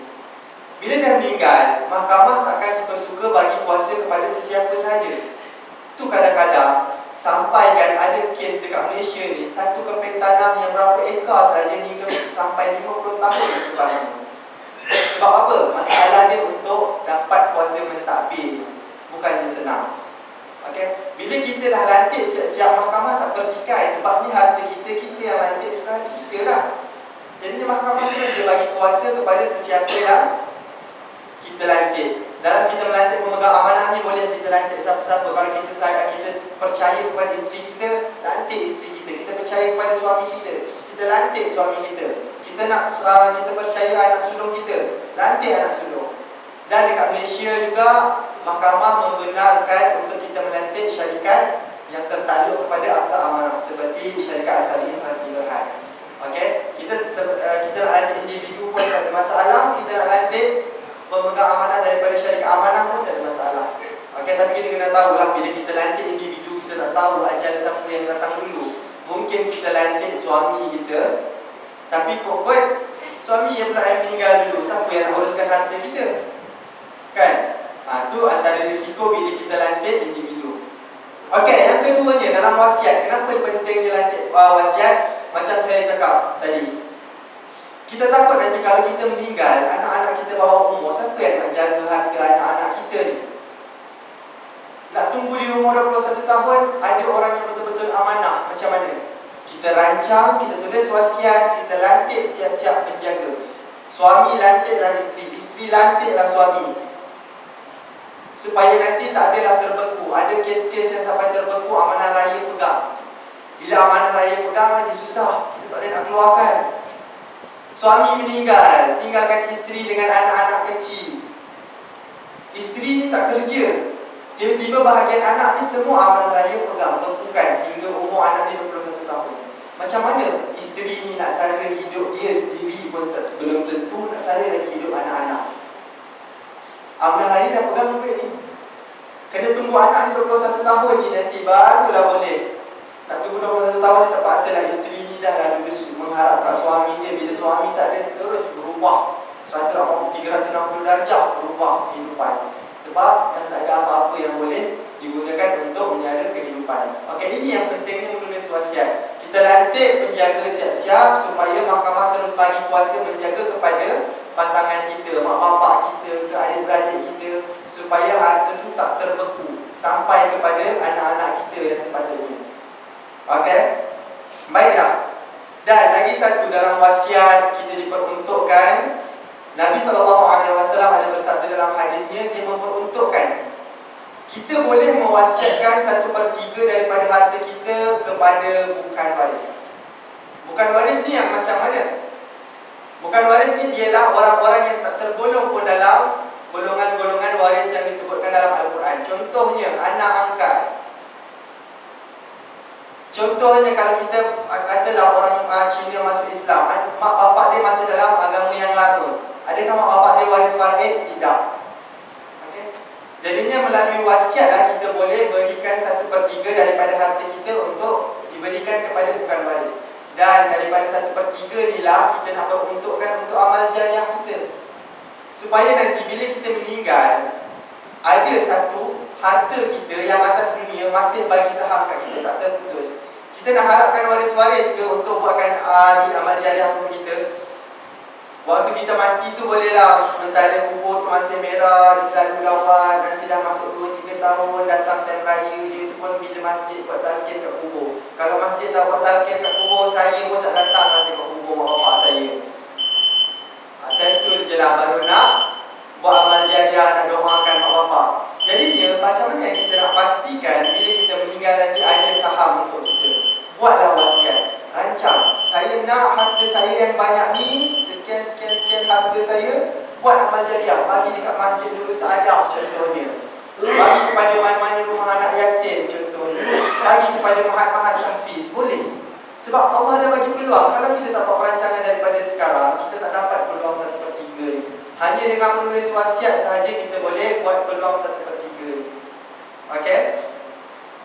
Bila dia meninggal, mahkamah takkan suka-suka bagi kuasa kepada sesiapa sahaja. Tu kadang-kadang sampaikan ada kes dekat Malaysia ni, satu keping tanah yang berapa ekar saja hingga sampai 50 tahun kebasan. Sebab apa? Masalah dia untuk dapat kuasa mentadbir, bukan dia senang. Okay? Bila kita dah lantik siap-siap, mahkamah tak pertikai. Sebab ni harta kita, kita yang lantik suka hati kita lah. Jadinya mahkamah tu dia bagi kuasa kepada sesiapa yang kita lantik. Dalam kita melantik pemegang amanah ni, boleh kita lantik siapa-siapa. Kalau kita kita percaya kepada isteri kita, lantik isteri kita. Kita percaya kepada suami kita, kita lantik suami kita. Kita nak kita percaya anak sulung kita, lantik anak sulung. Dan dekat Malaysia juga, mahkamah membenarkan untuk kita melantik syarikat yang tertakluk kepada akta amanah, seperti syarikat Asalihin Trustee Berhad. Okey, kita nak lantik individu pun tak ada masalah. Kita nak lantik pemegang amanah daripada syarikat amanah pun tak ada masalah. Okey, tapi kita kena tahulah, bila kita lantik individu, kita tak tahu ajal siapa yang datang dulu. Mungkin kita lantik suami kita, tapi kokot suami yang pula yang meninggal dulu, siapa yang nak uruskan harta kita? Kan? Tu antara risiko bila kita lantik individu. Okey, yang keduanya dalam wasiat. Kenapa penting dilantik wasiat? Macam saya cakap tadi, kita takut nanti kalau kita meninggal, anak-anak kita bawah umur, siapa yang nak jaga harta anak-anak kita ni? Nak tunggu di umur 21 tahun, ada orang yang betul-betul amanah. Macam mana? Kita rancang, kita tulis wasiat, kita lantik siap-siap penjaga. Suami lantiklah isteri, isteri lantiklah suami, supaya nanti tak adalah terbeku. Ada kes-kes yang sampai terbeku, amanah raya pegang. Bila amanah raya pegang lagi susah, kita tak boleh nak keluarkan. Suami meninggal, tinggalkan isteri dengan anak-anak kecil. Isteri ni tak kerja, tiba-tiba bahagian anak ni semua amanah raya pegang, bekukan hingga umur anak ni 21 tahun. Macam mana isteri ni nak sara hidup dia sendiri pun belum tentu nak sara lagi hidup anak-anak. Amanah raya dah pegang duit ni, kena tunggu anak ni 21 tahun ni nanti barulah boleh. Nak tunggu 21 tahun ni terpaksa lah isteri ni dah lalu mengharap kat suami dia. Bila suami tak ada, terus berubah 360 darjah berubah kehidupan. Sebab dah tak ada apa-apa yang boleh digunakan untuk menyara kehidupan. Okey, ini yang pentingnya menulis wasiat. Kita lantik penjaga siap-siap supaya mahkamah terus bagi kuasa menjaga kepada pasangan kita, mak bapak kita, ke adik-beradik kita, supaya harta tu tak terbeku sampai kepada anak-anak kita yang sepatutnya. Okey, baiklah. Dan lagi satu, dalam wasiat kita diperuntukkan, Nabi SAW ada bersabda dalam hadisnya, dia memperuntukkan kita boleh mewasiatkan 1/3 daripada harta kita kepada bukan waris. Bukan waris ni yang macam mana? Bukan waris ni ialah orang-orang yang tak tergolong pun dalam golongan-golongan waris yang disebutkan dalam Al-Quran. Contohnya anak angkat. Contohnya kalau kita katalah orang Cina masuk Islam, mak bapak dia masih dalam agama yang lama, adakah mak bapak dia waris faraid? Tidak. Okay? Jadinya melalui wasiatlah kita boleh berikan 1/3 daripada harta kita untuk diberikan kepada bukan waris. Dan daripada 1/3 inilah kita nak peruntukkan untuk amal jariah kita, supaya nanti bila kita meninggal, ada satu harta kita yang atas dunia masih bagi saham kat kita, tak terputus. Kita nak harapkan waris-waris ke untuk buatkan di amal jariah untuk kita? Waktu kita mati tu bolehlah sementara kubur tu masih merah, dia selalu lawan. Nanti dah masuk 2-3 tahun, datang time raya je, itu pun bila masjid buat talqin kat kubur. Kalau masjid tak buat talqin kat kubur, saya pun tak datang nanti kat kubur mak bapak saya. Tentu je lah baru nak buat amal jariah, nak doakan mak bapak. Jadinya macam mana kita nak pastikan bila kita meninggal nanti ada saham untuk kita? Buatlah wasiat, rancang. Saya nak harta saya yang banyak ni, sekian harta saya, buat amal jariah, bagi dekat Masjid Nurul Saadah contohnya, bagi kepada mana-mana rumah anak yatim contohnya, bagi kepada mahat-mahat tahfiz, boleh. Sebab Allah dah bagi peluang. Kalau kita tak buat perancangan daripada sekarang, kita tak dapat peluang 1/3 ni. Hanya dengan menulis wasiat sahaja kita boleh buat peluang 1/3 ni. Okey?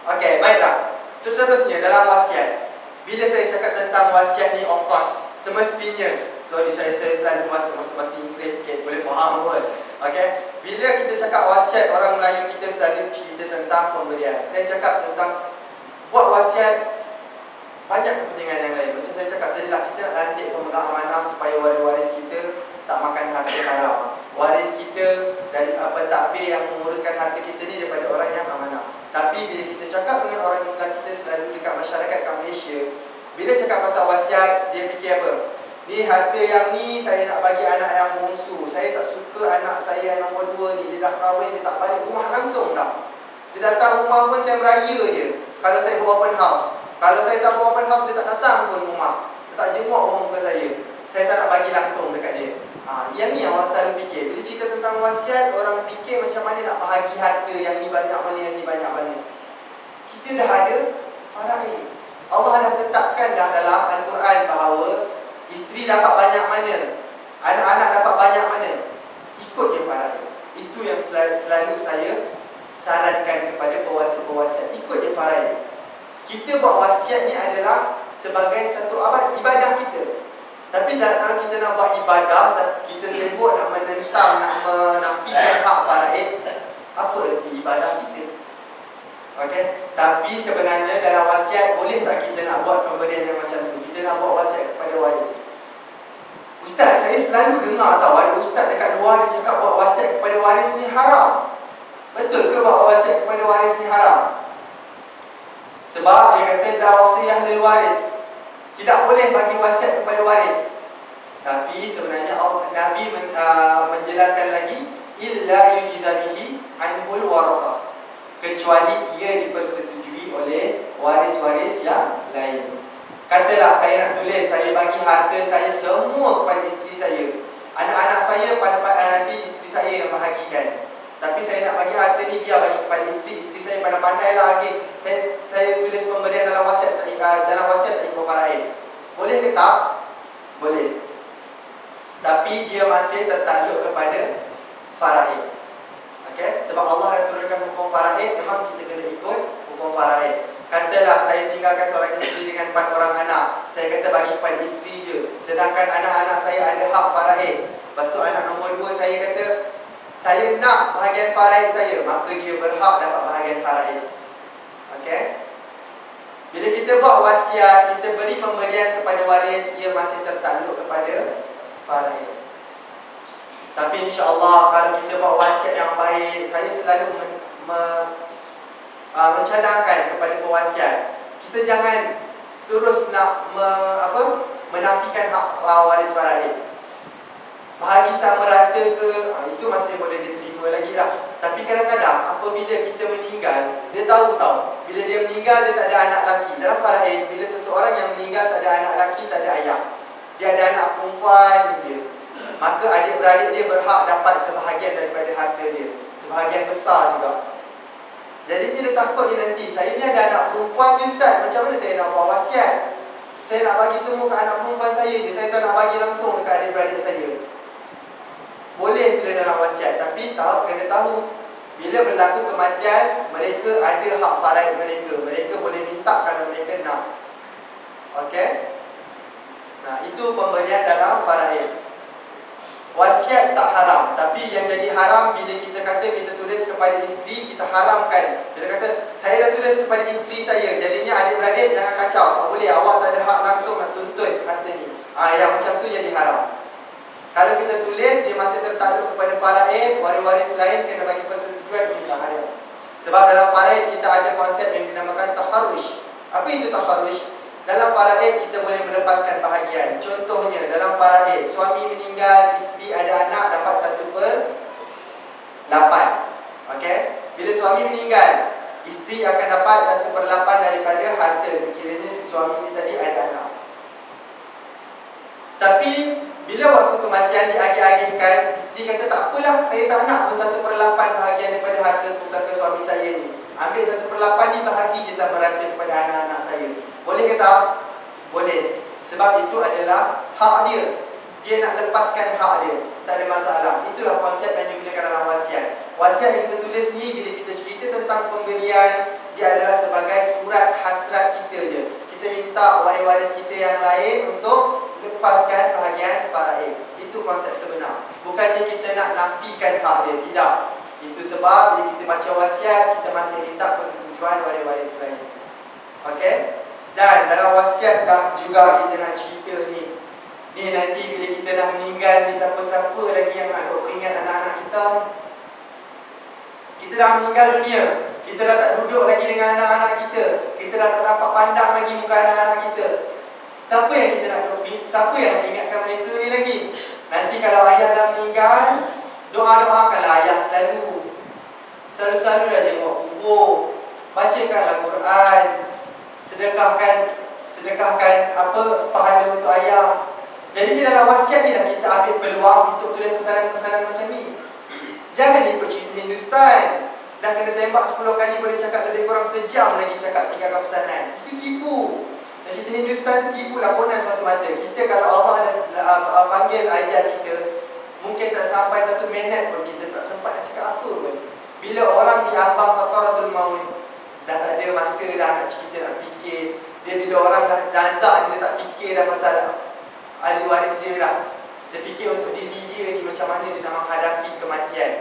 Okey, baiklah. Seterusnya dalam wasiat, bila saya cakap tentang wasiat ni, of course, semestinya, sorry saya selalu masuk bahasa Inggeris sikit, boleh faham pun. Okey, bila kita cakap wasiat, orang Melayu kita selalu cerita tentang pemberian. Saya cakap tentang mentadbir, yang menguruskan harta kita ni daripada orang yang amanah. Tapi bila kita cakap dengan orang Islam kita selalu dekat masyarakat kat Malaysia, bila cakap pasal wasiat, dia fikir apa? Ni harta yang ni saya nak bagi anak yang bongsu. Saya tak suka anak saya yang nombor 2 ni, dia dah kahwin, dia tak balik rumah langsung dah. Dia datang rumah pun time raya je. Kalau saya buat open house. Kalau saya tak buat open house, dia tak datang pun rumah. Dia tak jenguk rumah muka saya. Saya tak nak bagi langsung dekat dia. Yang ni yang orang selalu fikir. Bila cerita tentang wasiat, orang fikir macam mana nak bahagi harta, yang ni banyak mana, yang ni banyak mana. Kita dah ada faraid. Allah dah tetapkan dah dalam Al-Quran bahawa isteri dapat banyak mana, anak-anak dapat banyak mana. Ikut je faraid. Itu yang selalu saya sarankan kepada pewasiat-pewasiat. Ikut je faraid. Kita buat wasiat ni adalah sebagai satu ibadah kita. Tapi kalau kita nak buat ibadah, kita sibuk nak menentang, nak menafikan hak faraid, apa erti ibadah kita? Okey? Tapi sebenarnya dalam wasiat, boleh tak kita nak buat pemberian yang macam tu? Kita nak buat wasiat kepada waris. Ustaz, saya selalu dengar tau, ada ustaz dekat luar dia cakap buat wasiat kepada waris ni haram. Betul ke buat wasiat kepada waris ni haram? Sebab dia kata la wasiyah lil waris. Tidak boleh bagi wasiat kepada waris. Tapi sebenarnya Nabi menjelaskan lagi, illa yujiza bihi anhul warasah, kecuali ia dipersetujui oleh waris-waris yang lain. Katalah saya nak tulis, saya bagi harta saya semua kepada isteri saya. Anak-anak saya pada nanti isteri saya yang bahagikan. Tapi saya nak bagi harta ni biar bagi kepada isteri saya pandai-pandai lah lagi. Saya tulis pemberian dalam wasiat tak ikut faraid. Boleh ke tak? Boleh. Tapi dia masih tertakluk kepada faraid. Okey, sebab Allah dah turunkan hukum faraid, memang kita kena ikut hukum faraid. Katalah saya tinggalkan seorang isteri dengan 4 orang anak. Saya kata bagi kepada isteri je. Sedangkan anak-anak saya ada hak faraid. Lepas tu anak nombor 2 saya kata, saya nak bahagian faraid saya, maka dia berhak dapat bahagian faraid. Okey? Bila kita buat wasiat, kita beri pemberian kepada waris, ia masih tertakluk kepada faraid. Tapi insya-Allah kalau kita buat wasiat yang baik, saya selalu mencadangkan kepada pewasiat, kita jangan terus nak menafikan hak waris faraid. Bahagi sama rata ke, itu masih boleh diterima lagi lah. Tapi kadang-kadang apabila kita meninggal, dia tahu bila dia meninggal dia tak ada anak lelaki. Dalam faraid, bila seseorang yang meninggal tak ada anak lelaki, tak ada ayah, dia ada anak perempuan je, maka adik-beradik dia berhak dapat sebahagian daripada harta dia, sebahagian besar juga. Jadi dia takut ni nanti, saya ni ada anak perempuan je Ustaz, macam mana saya nak buat wasiat? Saya nak bagi semua ke anak perempuan saya je, saya tak nak bagi langsung dekat adik-beradik saya. Boleh tulis dalam wasiat, tapi kena tahu bila berlaku kematian, mereka ada hak faraid mereka. Mereka boleh minta kalau mereka nak. Okey? Nah, itu pemberian dalam faraid. Wasiat tak haram, tapi yang jadi haram bila kita kata kita tulis kepada isteri, kita haramkan. Kita kata saya dah tulis kepada isteri saya, jadinya adik-beradik jangan kacau, tak boleh, awak tak ada hak langsung nak tuntut harta ni. Yang macam tu jadi haram. Kalau kita tulis, dia masih tertakluk kepada faraid, waris-waris lain kena bagi persetujuan, kita haram. Sebab dalam faraid kita ada konsep yang dinamakan takharush. Apa itu takharush? Dalam faraid kita boleh melepaskan bahagian. Contohnya dalam faraid, suami meninggal, isteri ada anak, dapat 1/8. Okey? Bila suami meninggal, isteri akan dapat 1/8 daripada harta sekiranya si suami ni tadi ada anak. Tapi bila waktu kematian diagih-agihkan, isteri kata tak apalah, saya tak nak 1/8 bahagian daripada harta pusaka suami saya ni. Ambil 1/8 ni bahagi je sama rata kepada anak-anak saya. Boleh ke tak? Boleh. Sebab itu adalah hak dia. Dia nak lepaskan hak dia. Tak ada masalah. Itulah konsep yang digunakan dalam wasiat. Wasiat yang kita tulis ni, bila kita cerita tentang pemberian, dia adalah sebagai surat hasrat kita je. Kita minta waris-waris kita yang lain untuk lepaskan bahagian faraid. Itu konsep sebenar. Bukannya kita nak nafikan hak dia. Tidak. Itu sebab bila kita baca wasiat, kita masih minta persetujuan waris-waris lain. Okey? Dan dalam wasiat dah juga kita nak cerita ni. Ni nanti bila kita dah meninggal ni, siapa-siapa lagi yang nak duk ingat anak-anak kita. Kita dah meninggal dunia. Kita dah tak duduk lagi dengan anak-anak kita. Kita dah tak dapat pandang lagi muka anak-anak kita. Siapa yang kita nak siapa yang nak ingatkan mereka ni lagi? Nanti kalau ayah dah meninggal, doa-doakanlah ayah selalu. Selalu-selalulah jenguk kubur. Bacakanlah Quran. Sedekahkan apa pahala untuk ayah. Jadi dalam wasiat ni dah kita ambil peluang untuk tulis pesanan-pesanan macam ni. Jangan ikut cerita Hindustan. Dah kena tembak 10 kali boleh cakap lebih kurang sejam lagi cakap tinggalkan pesanan. Itu tipu. Dan cerita Hindustan tu tipu lakonan semata-mata. Kita kalau Allah dah panggil ajal kita, mungkin tak sampai 1 minit pun kita tak sempat nak cakap apa pun. Bila orang di ambang sakaratul maut, dah tak ada masa dah nak cerita, nak fikir. Dia bila orang dah nazak, dia tak fikir dah pasal ahli waris dia dah. Dia fikir untuk diri dia lagi macam mana dia nak menghadapi kematian.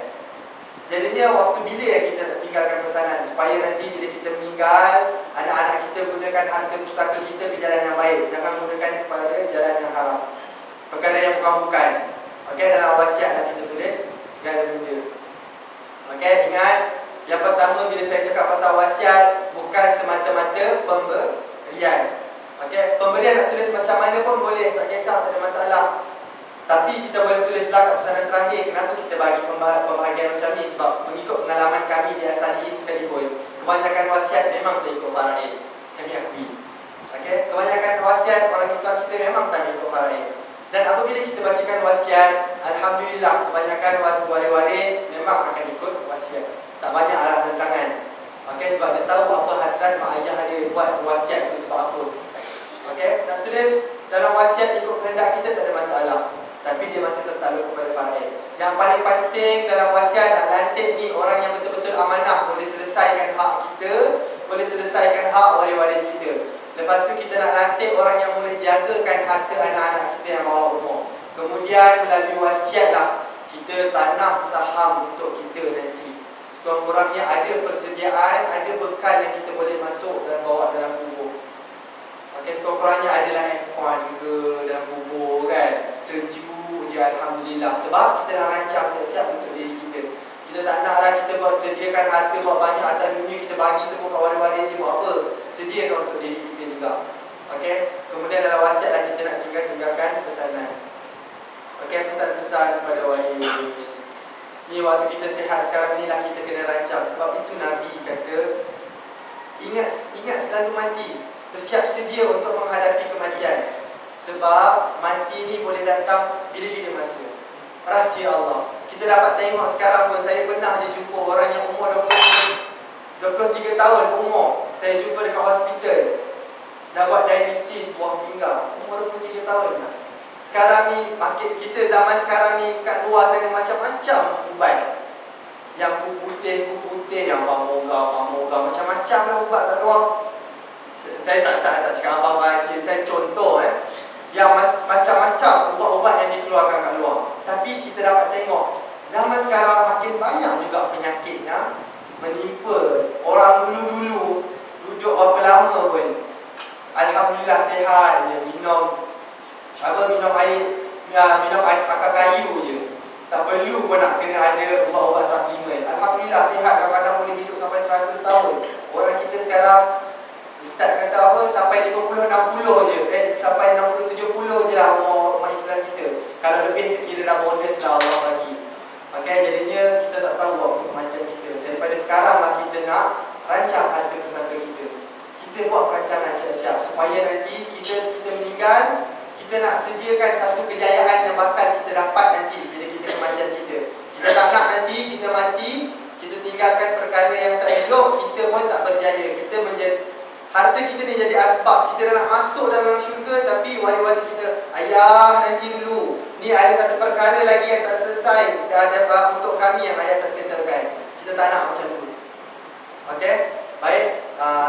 Jadinya waktu bila yang kita nak tinggalkan pesanan supaya nanti bila kita meninggal, anak-anak kita gunakan harta pusaka kita ke jalan yang baik. Jangan gunakan kepada jalan yang haram, perkara yang bukan-bukan. Okey, dalam wasiat dah kita tulis segala benda. Okey, ingat yang pertama bila saya cakap pasal wasiat, bukan semata-mata pemberian. Okey, pemberian nak tulis macam mana pun boleh, tak kisah, tak ada masalah. Tapi kita boleh tulislah kat pesanan terakhir. Kenapa kita bagi pembahagian macam ni? Sebab mengikut pengalaman kami di Asalihin sekalipun, kebanyakan wasiat memang tak ikut faraid. Kami akui. Okey, kebanyakan wasiat orang Islam kita memang tak ikut faraid. Dan apabila kita bacakan wasiat, alhamdulillah kebanyakan waris memang akan ikut wasiat. Tak banyak alat tentangan. Okey, sebab dia tahu apa hasrat mak ayah dia buat wasiat tu sebab apa. Okey, nak tulis dalam wasiat ikut kehendak kita tak ada masalah. Tapi dia masih tertakluk kepada faraid. Yang paling penting dalam wasiat nak lantik ni orang yang betul-betul amanah, boleh selesaikan hak kita, boleh selesaikan hak waris-waris kita. Lepas tu kita nak lantik orang yang boleh jagakan harta anak-anak kita yang bawah umur. Kemudian melalui wasiat lah kita tanam saham untuk kita nanti. Sekurang-kurangnya ada persediaan, ada bekal yang kita boleh masuk dan bawa dalam kubur. Okey, sekurang-kurangnya adalah aircon ke dalam kubur kan. Sejuk je alhamdulillah. Sebab kita dah rancang siap-siap untuk diri kita. Kita tak naklah kita buat sediakan harta buat banyak atas dunia, kita bagi semua kat waris-waris ni buat apa? Sediakan untuk diri kita juga. Okey, kemudian dalam wasiatlah kita nak tinggalkan pesanan. Okey, pesan-pesan kepada waris. Ni waktu kita sihat sekarang ni lah kita kena rancang. Sebab itu Nabi kata, ingat selalu mati. Bersiap sedia untuk menghadapi kematian. Sebab mati ni boleh datang bila-bila masa. Rahsia Allah. Kita dapat tengok sekarang pun, saya pernah je jumpa orang yang umur 23 tahun umur. Saya jumpa dekat hospital. Dah buat dialisis buah pinggang. Umur 23 tahun lah. Sekarang ni, market kita zaman sekarang ni kat luar sana macam-macam ubat. Yang putih, yang pamoga, macam-macam lah ubat kat luar. Saya tak cakap apa-apa, saya contoh yang macam-macam ubat-ubat yang dikeluarkan kat luar. Tapi kita dapat tengok zaman sekarang makin banyak juga penyakitnya menimpa. Orang dulu-dulu duduk berapa lama pun alhamdulillah sihat je, minum air, minum akar kayu je. Tak perlu pun nak kena ada ubat-ubat suplemen. Alhamdulillah sihat, kadang-kadang boleh hidup sampai 100 tahun. Orang kita sekarang, Ustaz kata apa, sampai 50-60 je, sampai 60-70 je lah umur umat Islam kita. Kalau lebih tu kira dah bonus lah Allah bagi. Okey, jadinya kita tak tahu waktu kematian kita. Daripada sekarang lah kita nak rancang harta pusaka kita. Kita buat perancangan siap-siap supaya nanti kita meninggal, kita nak sediakan satu kejayaan yang bakal kita dapat nanti bila kita kematian kita. Kita tak nak nanti kita mati, kita tinggalkan perkara yang tak elok, kita pun tak berjaya. Kita menjadi harta kita ni jadi asbab. Kita dah nak masuk dalam syurga, tapi waris-waris kita, ayah nanti dulu, ni ada satu perkara lagi yang tak selesai dan untuk kami yang ayah tak settlekan. Kita tak nak macam tu. Okey, baik.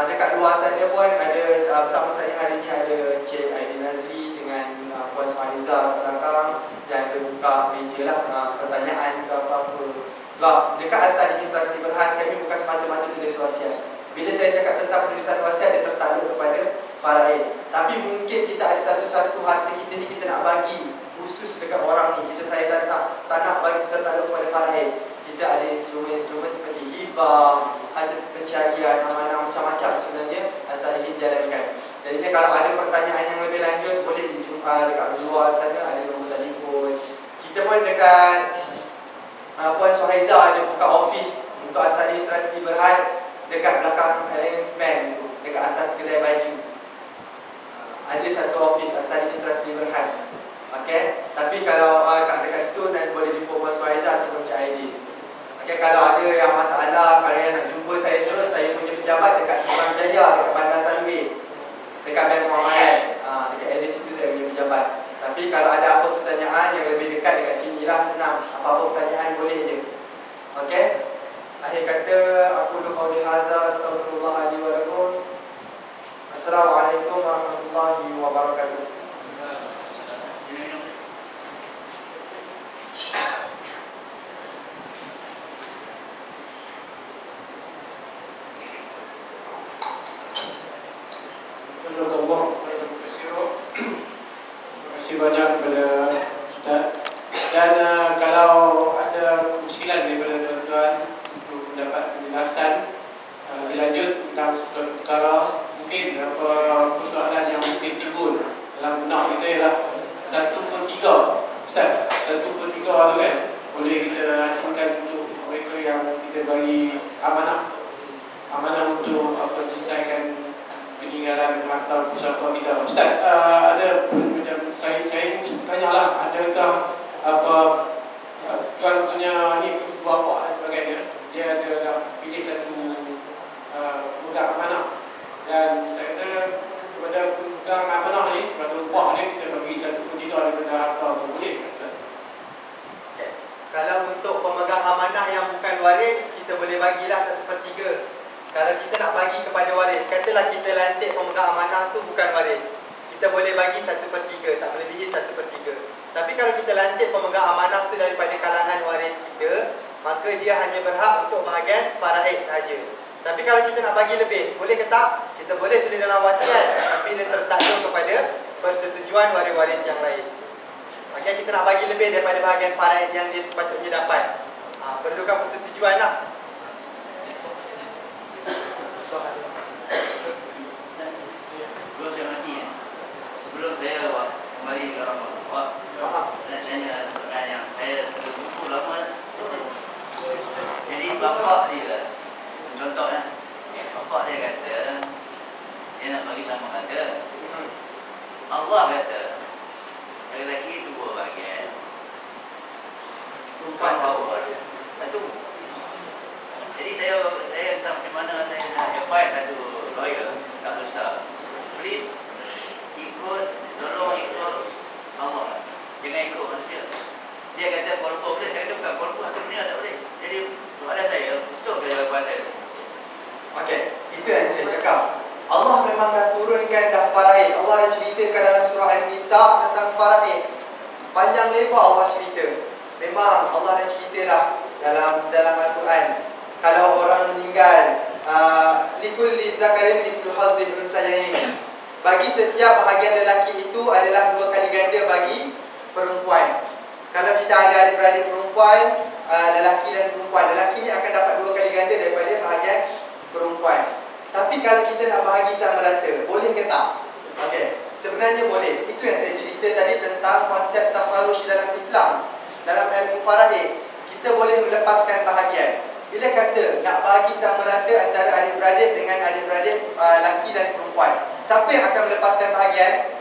Dekat luar sana pun ada, bersama saya hari ni ada Cik Aidil Nazri dengan Puan Suhaiza kat belakang. Dan ada buka meja lah pertanyaan ke apa-apa. Sebab dekat Asalihin Trustee Berhad, kami bukan semata-mata tulis wasiat. Bila saya cakap tentang penulisan wasiat, dia tertakluk kepada faraid. Tapi mungkin kita ada satu-satu harta kita ni kita nak bagi khusus dekat orang ni. Saya tak nak bagi tertakluk kepada faraid. Kita ada instrumen-instrumen seperti HIF, pun dekat Puan Suhaiza ada buka office untuk Asali Trustee Berhad dekat belakang Alliance Bank tu, dekat atas kedai baju. Ada satu office Asali Trustee Berhad. Okey, tapi kalau kat dekat situ nanti boleh jumpa Puan Suhaiza ataupun Cik Aidil. Okey, kalau ada yang masalah, kalau yang nak jumpa saya terus, saya punya pejabat dekat Simpang Jaya, dekat Bandar Sunway, dekat Bank Muamalat. Dekat area situ saya punya pejabat. Tapi kalau ada apa pertanyaan yang lebih dekat dekat sini lah, senang. Apa-apa pertanyaan boleh je. Okey. Akhir kata, aku qauli hadza astaghfirullah li wa lakum. Assalamualaikum warahmatullahi wabarakatuh. Terima kasih banyak kepada Ustaz. Dan kalau ada usilan daripada tuan-tuan untuk mendapat penjelasan lebih lanjut tentang sesuatu perkara, mungkin apa persoalan yang mungkin timbul dalam benak kita ialah 1/3. Ustaz, 1/3 tu kan boleh kita hasilkan untuk mereka yang kita bagi amanah untuk selesaikan peninggalan harta pusaka kita. Ustaz, ada macam saya tanyalah, adakah apa tuan punya ni bapa dan sebagainya, dia ada dah pilih satu budak amanah, dan Ustaz kata kepada pemegang amanah ni sebagai upah dia kita bagi 1/3 daripada harta tu, boleh Ustaz? Kalau untuk pemegang amanah yang bukan waris, kita boleh bagilah 1/3. Kalau kita nak bagi kepada waris, katalah kita lantik pemegang amanah tu bukan waris, kita boleh bagi 1/3, tak melebihi 1/3. Tapi kalau kita lantik pemegang amanah tu daripada kalangan waris kita, maka dia hanya berhak untuk bahagian faraid sahaja. Tapi kalau kita nak bagi lebih, boleh ke tak? Kita boleh tulis dalam wasiat, tapi dia tertakluk kepada persetujuan waris-waris yang lain. Maka kita nak bagi lebih daripada bahagian faraid yang dia sepatutnya dapat, perlukan persetujuan lah. Sebelum saya kembali ke rumah awak, nak tanya pertanyaan yang saya tulis buku lama. Jadi bapa dia, contohnya, bapa dia kata dia nak bagi sama kata. Allah kata lelaki 2 bahagian, perempuan bawah. Itu. Jadi saya entah macam mana saya nak apply satu lawyer kat Ustaz. Please tolong ikut Allah, jangan ikut manusia. Dia kata kolpo boleh, saya kata bukan kolpo, hakim dunia tak boleh. Jadi soalan saya, betul ke jawapan dia? Okey, itu yang saya cakap. Allah memang dah turunkan dah faraid. Allah dah ceritakan dalam surah An-Nisa tentang faraid. Panjang lebar Allah cerita. Memang Allah dah cerita dah dalam Al-Quran. Kalau orang meninggal, likulli zakarin mislu hazzil unsayain. Bagi setiap bahagian lelaki itu adalah 2 kali ganda bagi perempuan. Kalau kita ada adik-beradik perempuan, lelaki dan perempuan, lelaki ni akan dapat 2 kali ganda daripada bahagian perempuan. Tapi kalau kita nak bahagi sama rata, boleh ke tak? Okey, sebenarnya boleh. Itu yang saya cerita tadi tentang konsep tafarush dalam Islam. Dalam ilmu faraid, kita boleh melepaskan bahagian. Bila kata nak bahagi sama rata antara adik-beradik dengan adik-beradik lelaki dan perempuan, siapa yang akan melepaskan bahagian?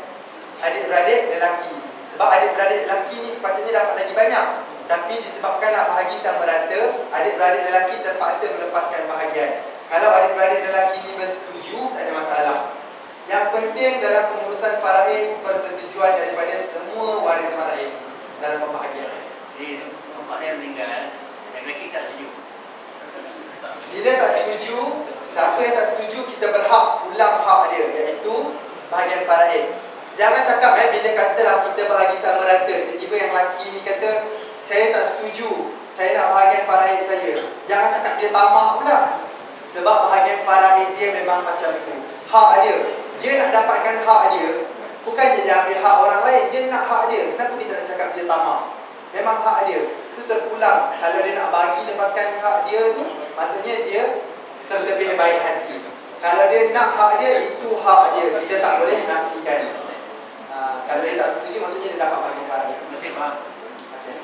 Adik-beradik lelaki. Sebab adik-beradik lelaki ni sepatutnya dapat lagi banyak, tapi disebabkan nak bahagi sama rata, adik-beradik lelaki terpaksa melepaskan bahagian. Kalau adik-beradik lelaki ni bersetuju, tak ada masalah. Yang penting dalam pengurusan faraid, persetujuan daripada semua waris faraid dalam pembahagian. Jadi bapak dia meninggal, yang lelaki tak setuju. Bila tak setuju, siapa yang tak setuju, kita berhak ulang hak dia, iaitu bahagian faraid. Jangan cakap bila katalah kita bahagi sama rata, tiba-tiba yang lelaki ni kata, saya tak setuju, saya nak bahagian faraid saya. Jangan cakap dia tamak pula. Sebab bahagian faraid dia memang macam itu. Hak dia. Dia nak dapatkan hak dia, bukannya dia ambil hak orang lain, dia nak hak dia. Kenapa kita nak cakap dia tamak? Memang hak dia. Itu terpulang. Kalau dia nak bagi lepaskan hak dia tu, maksudnya dia terlebih baik hati. Kalau dia nak hak dia, itu hak dia. Kita tak boleh nafikan. Kalau dia tak setuju, maksudnya dia dapat bahagian faraid. Masih faham? Okay.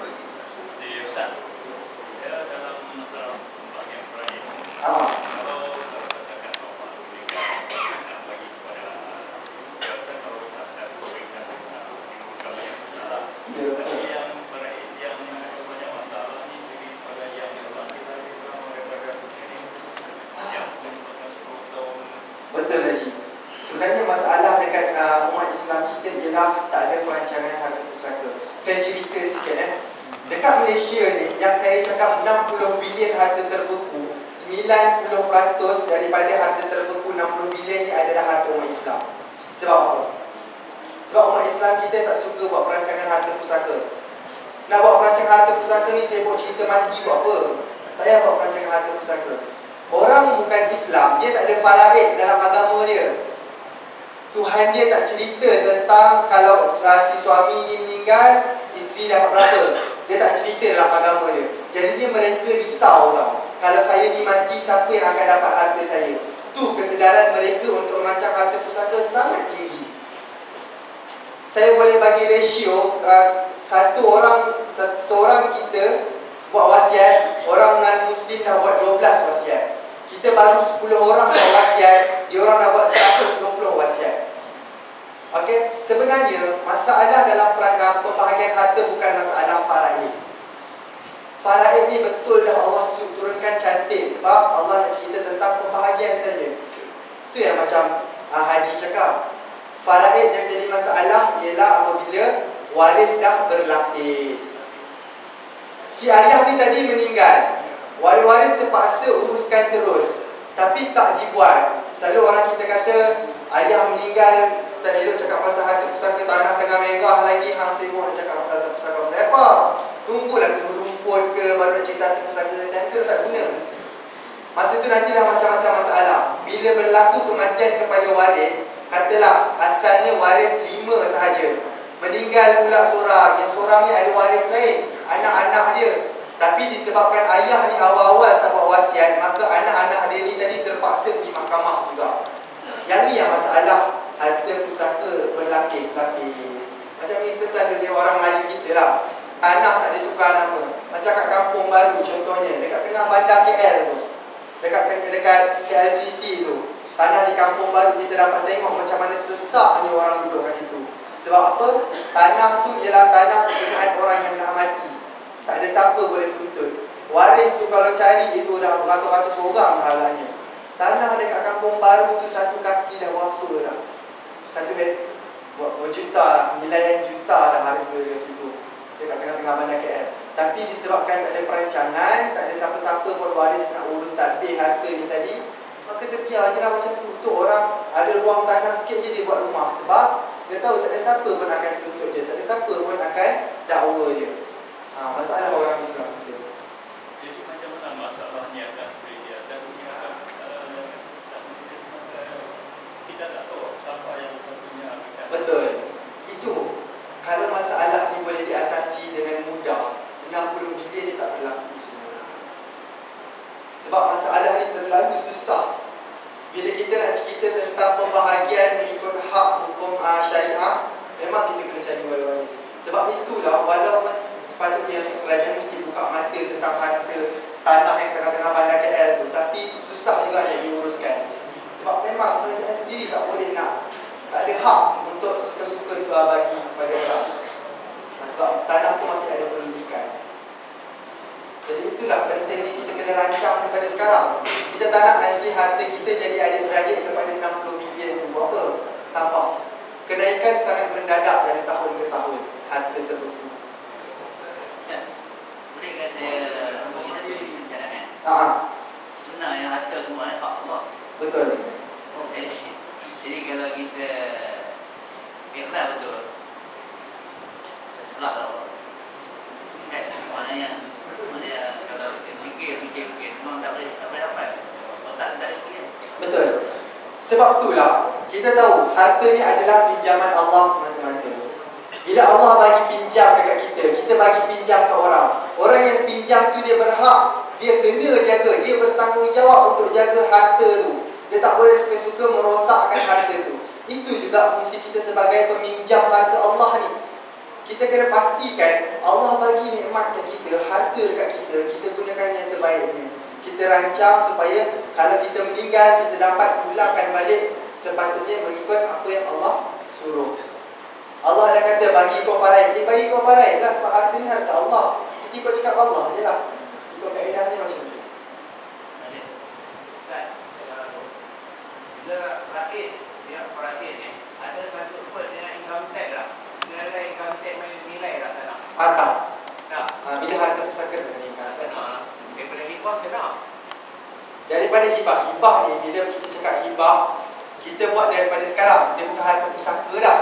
Islam kita ialah tak ada perancangan harta pusaka. Saya cerita sikit Dekat Malaysia ni, yang saya cakap 60 bilion harta terbeku, 90% daripada harta terbeku 60 bilion ni adalah harta umat Islam. Sebab apa? Sebab umat Islam kita tak suka buat perancangan harta pusaka. Nak buat perancangan harta pusaka ni, saya buat cerita mati buat apa? Tak payah buat perancangan harta pusaka. Orang bukan Islam, dia tak ada faraid dalam agama dia. Tuhan dia tak cerita tentang kalau si suami ni meninggal, isteri dapat berapa. Dia tak cerita dalam agama dia. Jadinya mereka risau tau. Kalau saya ni mati, siapa yang akan dapat harta saya? Tu kesedaran mereka untuk merancang harta pusaka sangat tinggi. Saya boleh bagi ratio seorang kita buat wasiat, orang non-Muslim dah buat 12 wasiat. Kita baru 10 orang buat wasiat, dia orang dah buat 120 wasiat. Okey, sebenarnya masalah dalam pembahagian harta bukan masalah faraid. Faraid ni betul dah Allah turunkan cantik sebab Allah nak cerita tentang pembahagian saja. Itu yang macam Haji cakap. Faraid yang jadi masalah ialah apabila waris dah berlapis. Si ayah ni tadi meninggal, waris-waris terpaksa uruskan terus, tapi tak dibuat. Selalu orang kita kata ayah meninggal, tak elok cakap pasal harta pusaka, tanah tengah merah lagi, hang sibuk nak cakap pasal harta pusaka. Pasal apa? Tunggulah tumbuh rumput ke baru nak cerita harta pusaka. Time tu dah tak guna. Masa tu nanti dah macam-macam masalah. Bila berlaku kematian kepada waris, katalah asalnya waris 5 sahaja, meninggal pula seorang, yang seorang ni ada waris lain, anak-anak dia. Tapi disebabkan ayah ni awal-awal tak buat wasiat, maka anak-anak dia ni tadi terpaksa pergi mahkamah juga. Yang ni yang masalah harta pusaka berlapis-lapis. Macam kita selalu tengok orang Melayu kita lah, tanah tak ada tukar nama. Macam kat Kampung Baru contohnya, dekat tengah bandar KL tu, dekat KLCC tu, tanah di Kampung Baru, kita dapat tengok macam mana sesaknya orang duduk kat situ. Sebab apa? Tanah tu ialah tanah kegunaan orang yang dah mati. Tak ada siapa boleh tuntut. Waris tu kalau cari itu dah beratus-ratus orang harganya. Tanah dekat Kampung Baru tu satu kaki dah berapa dah? Berjuta lah, nilaian juta dah harga dekat situ, dekat tengah-tengah bandar KL. Tapi disebabkan tak ada perancangan, tak ada siapa-siapa pun waris nak urus tadbir harta ni tadi, maka terbiar je lah macam tu. Untuk orang ada ruang tanah sikit je dia buat rumah, sebab dia tahu tak ada siapa pun akan tuntut dia, tak ada siapa pun akan dakwa dia. Masalah orang Islam kita. Jadi macam mana masalahnya akan di atas kita tak tahu siapa yang punya. Betul. Itu kalau masalah ni boleh diatasi dengan mudah, 60 bilion ni tak berlaku semua. Sebab masalah ni terlalu susah. Bila kita nak cerita tentang pembahagian mengikut hak hukum syariah, memang kita kena cari waris. Sebab itulah walaupun sepatutnya kerajaan mesti buka mata tentang harta tanah yang tengah-tengah bandar KL tu, tapi susah juga nak diuruskan. Sebab memang kerajaan sendiri tak boleh nak, tak ada hak untuk suka-suka tu bagi kepada orang. Sebab tanah tu masih ada pendidikan. Jadi itulah pentingnya kita kena rancang daripada sekarang. Kita tak nak nanti harta kita jadi adik-beradik kepada 60 bilion tu. Buat apa? Tampak kenaikan sangat mendadak dari tahun ke tahun harta terbeku. Bolehkah saya bagi cadangan? Sebenarnya harta semua ni hak Allah. Betul. Jadi kalau kita ikhlas betul, serahlah Allah. Kan? Maknanya kalau kita fikir memang tak boleh dapat. Tak ada fikir. Betul. Sebab itulah kita tahu harta ni adalah pinjaman Allah semata-mata. Bila Allah bagi pinjam dekat kita, kita bagi pinjam ke orang. Orang yang pinjam tu dia berhak, dia kena jaga, dia bertanggungjawab untuk jaga harta tu. Dia tak boleh suka-suka merosakkan harta tu. Itu juga fungsi kita sebagai peminjam harta Allah ni. Kita kena pastikan Allah bagi nikmat kat kita, harta dekat kita, kita gunakan yang sebaiknya. Kita rancang supaya kalau kita meninggal, kita dapat pulangkan balik sepatutnya mengikut apa yang Allah suruh. Allah dah kata bagi kau faraid, dia bagi kau faraid lah sebab harta ni harta Allah. Kita ikut cakap Allah je lah. Ikut kaedahnya macam tu. Bila rakit, dia perakit ni, ada satu tempat dia nak harta pusaka meninggal. Daripada hibah kena. Daripada hibah. Hibah ni bila kita cakap hibah, kita buat daripada sekarang. Dia bukan harta pusaka dah.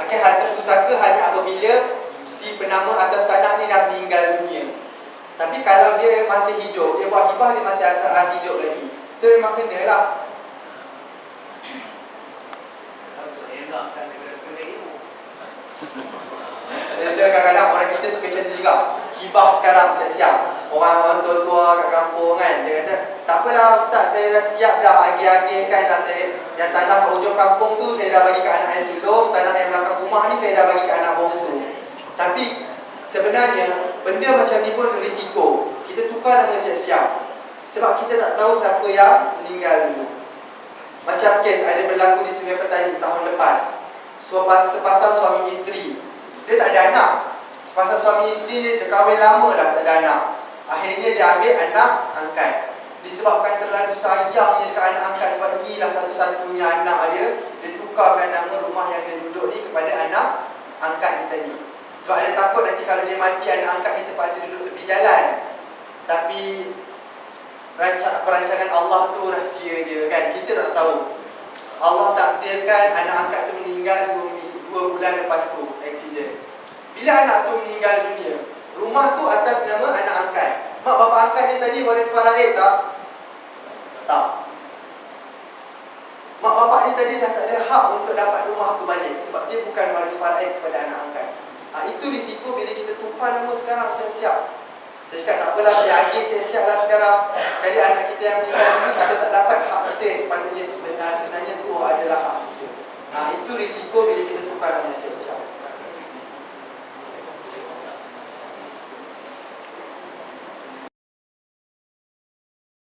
Okey, harta pusaka hanya apabila si penama atas tanah ni dah meninggal dunia. Tapi kalau dia masih hidup, dia buat hibah, dia masih hidup lagi. So memang kena lah. Elakkan daripada kena ilmu. Kadang-kadang orang kita suka macam tu juga. Hibah sekarang siap-siap. Orang tua-tua kat kampung kan, dia kata, tak apalah ustaz, saya dah siap dah, agih-agihkan dah saya. Yang tanah kat hujung kampung tu saya dah bagi ke anak yang sulung, tanah yang belakang rumah ni saya dah bagi ke anak bongsu. Tapi sebenarnya benda macam ni pun risiko. Kita tukar nama siap-siap. Sebab kita tak tahu siapa yang meninggal dulu. Macam kes ada berlaku di Sungai Petani tahun lepas. Sepasang suami isteri, dia tak ada anak. Sepasang suami isteri ni dah kahwin lama dah, tak ada anak. Akhirnya dia ambil anak angkat. Disebabkan terlalu sayangnya dekat anak angkat, sebab inilah satu-satunya anak dia, dia tukarkan nama rumah yang dia duduk ni kepada anak angkat ni tadi. Sebab dia takut nanti kalau dia mati, anak angkat ni terpaksa duduk tepi jalan. Tapi perancangan Allah tu rahsia je kan, kita tak tahu. Allah takdirkan anak angkat tu meninggal 2 bulan lepas tu, aksiden. Bila anak tu meninggal dunia, rumah tu atas nama anak angkat. Mak bapa angkat ni tadi waris faraid tak? Tak. Mak bapa ni tadi dah tak ada hak untuk dapat rumah tu balik, sebab dia bukan waris faraid kepada anak angkat. Itu risiko bila kita tukar nama sekarang siap-siap. Saya cakap tak apalah, saya agih siap-siap lah sekarang. Sekali anak kita yang meninggal dulu, kita tak dapat hak kita yang sepatutnya sebenarnya tu adalah hak kita. Itu risiko bila kita tukar nama siap-siap.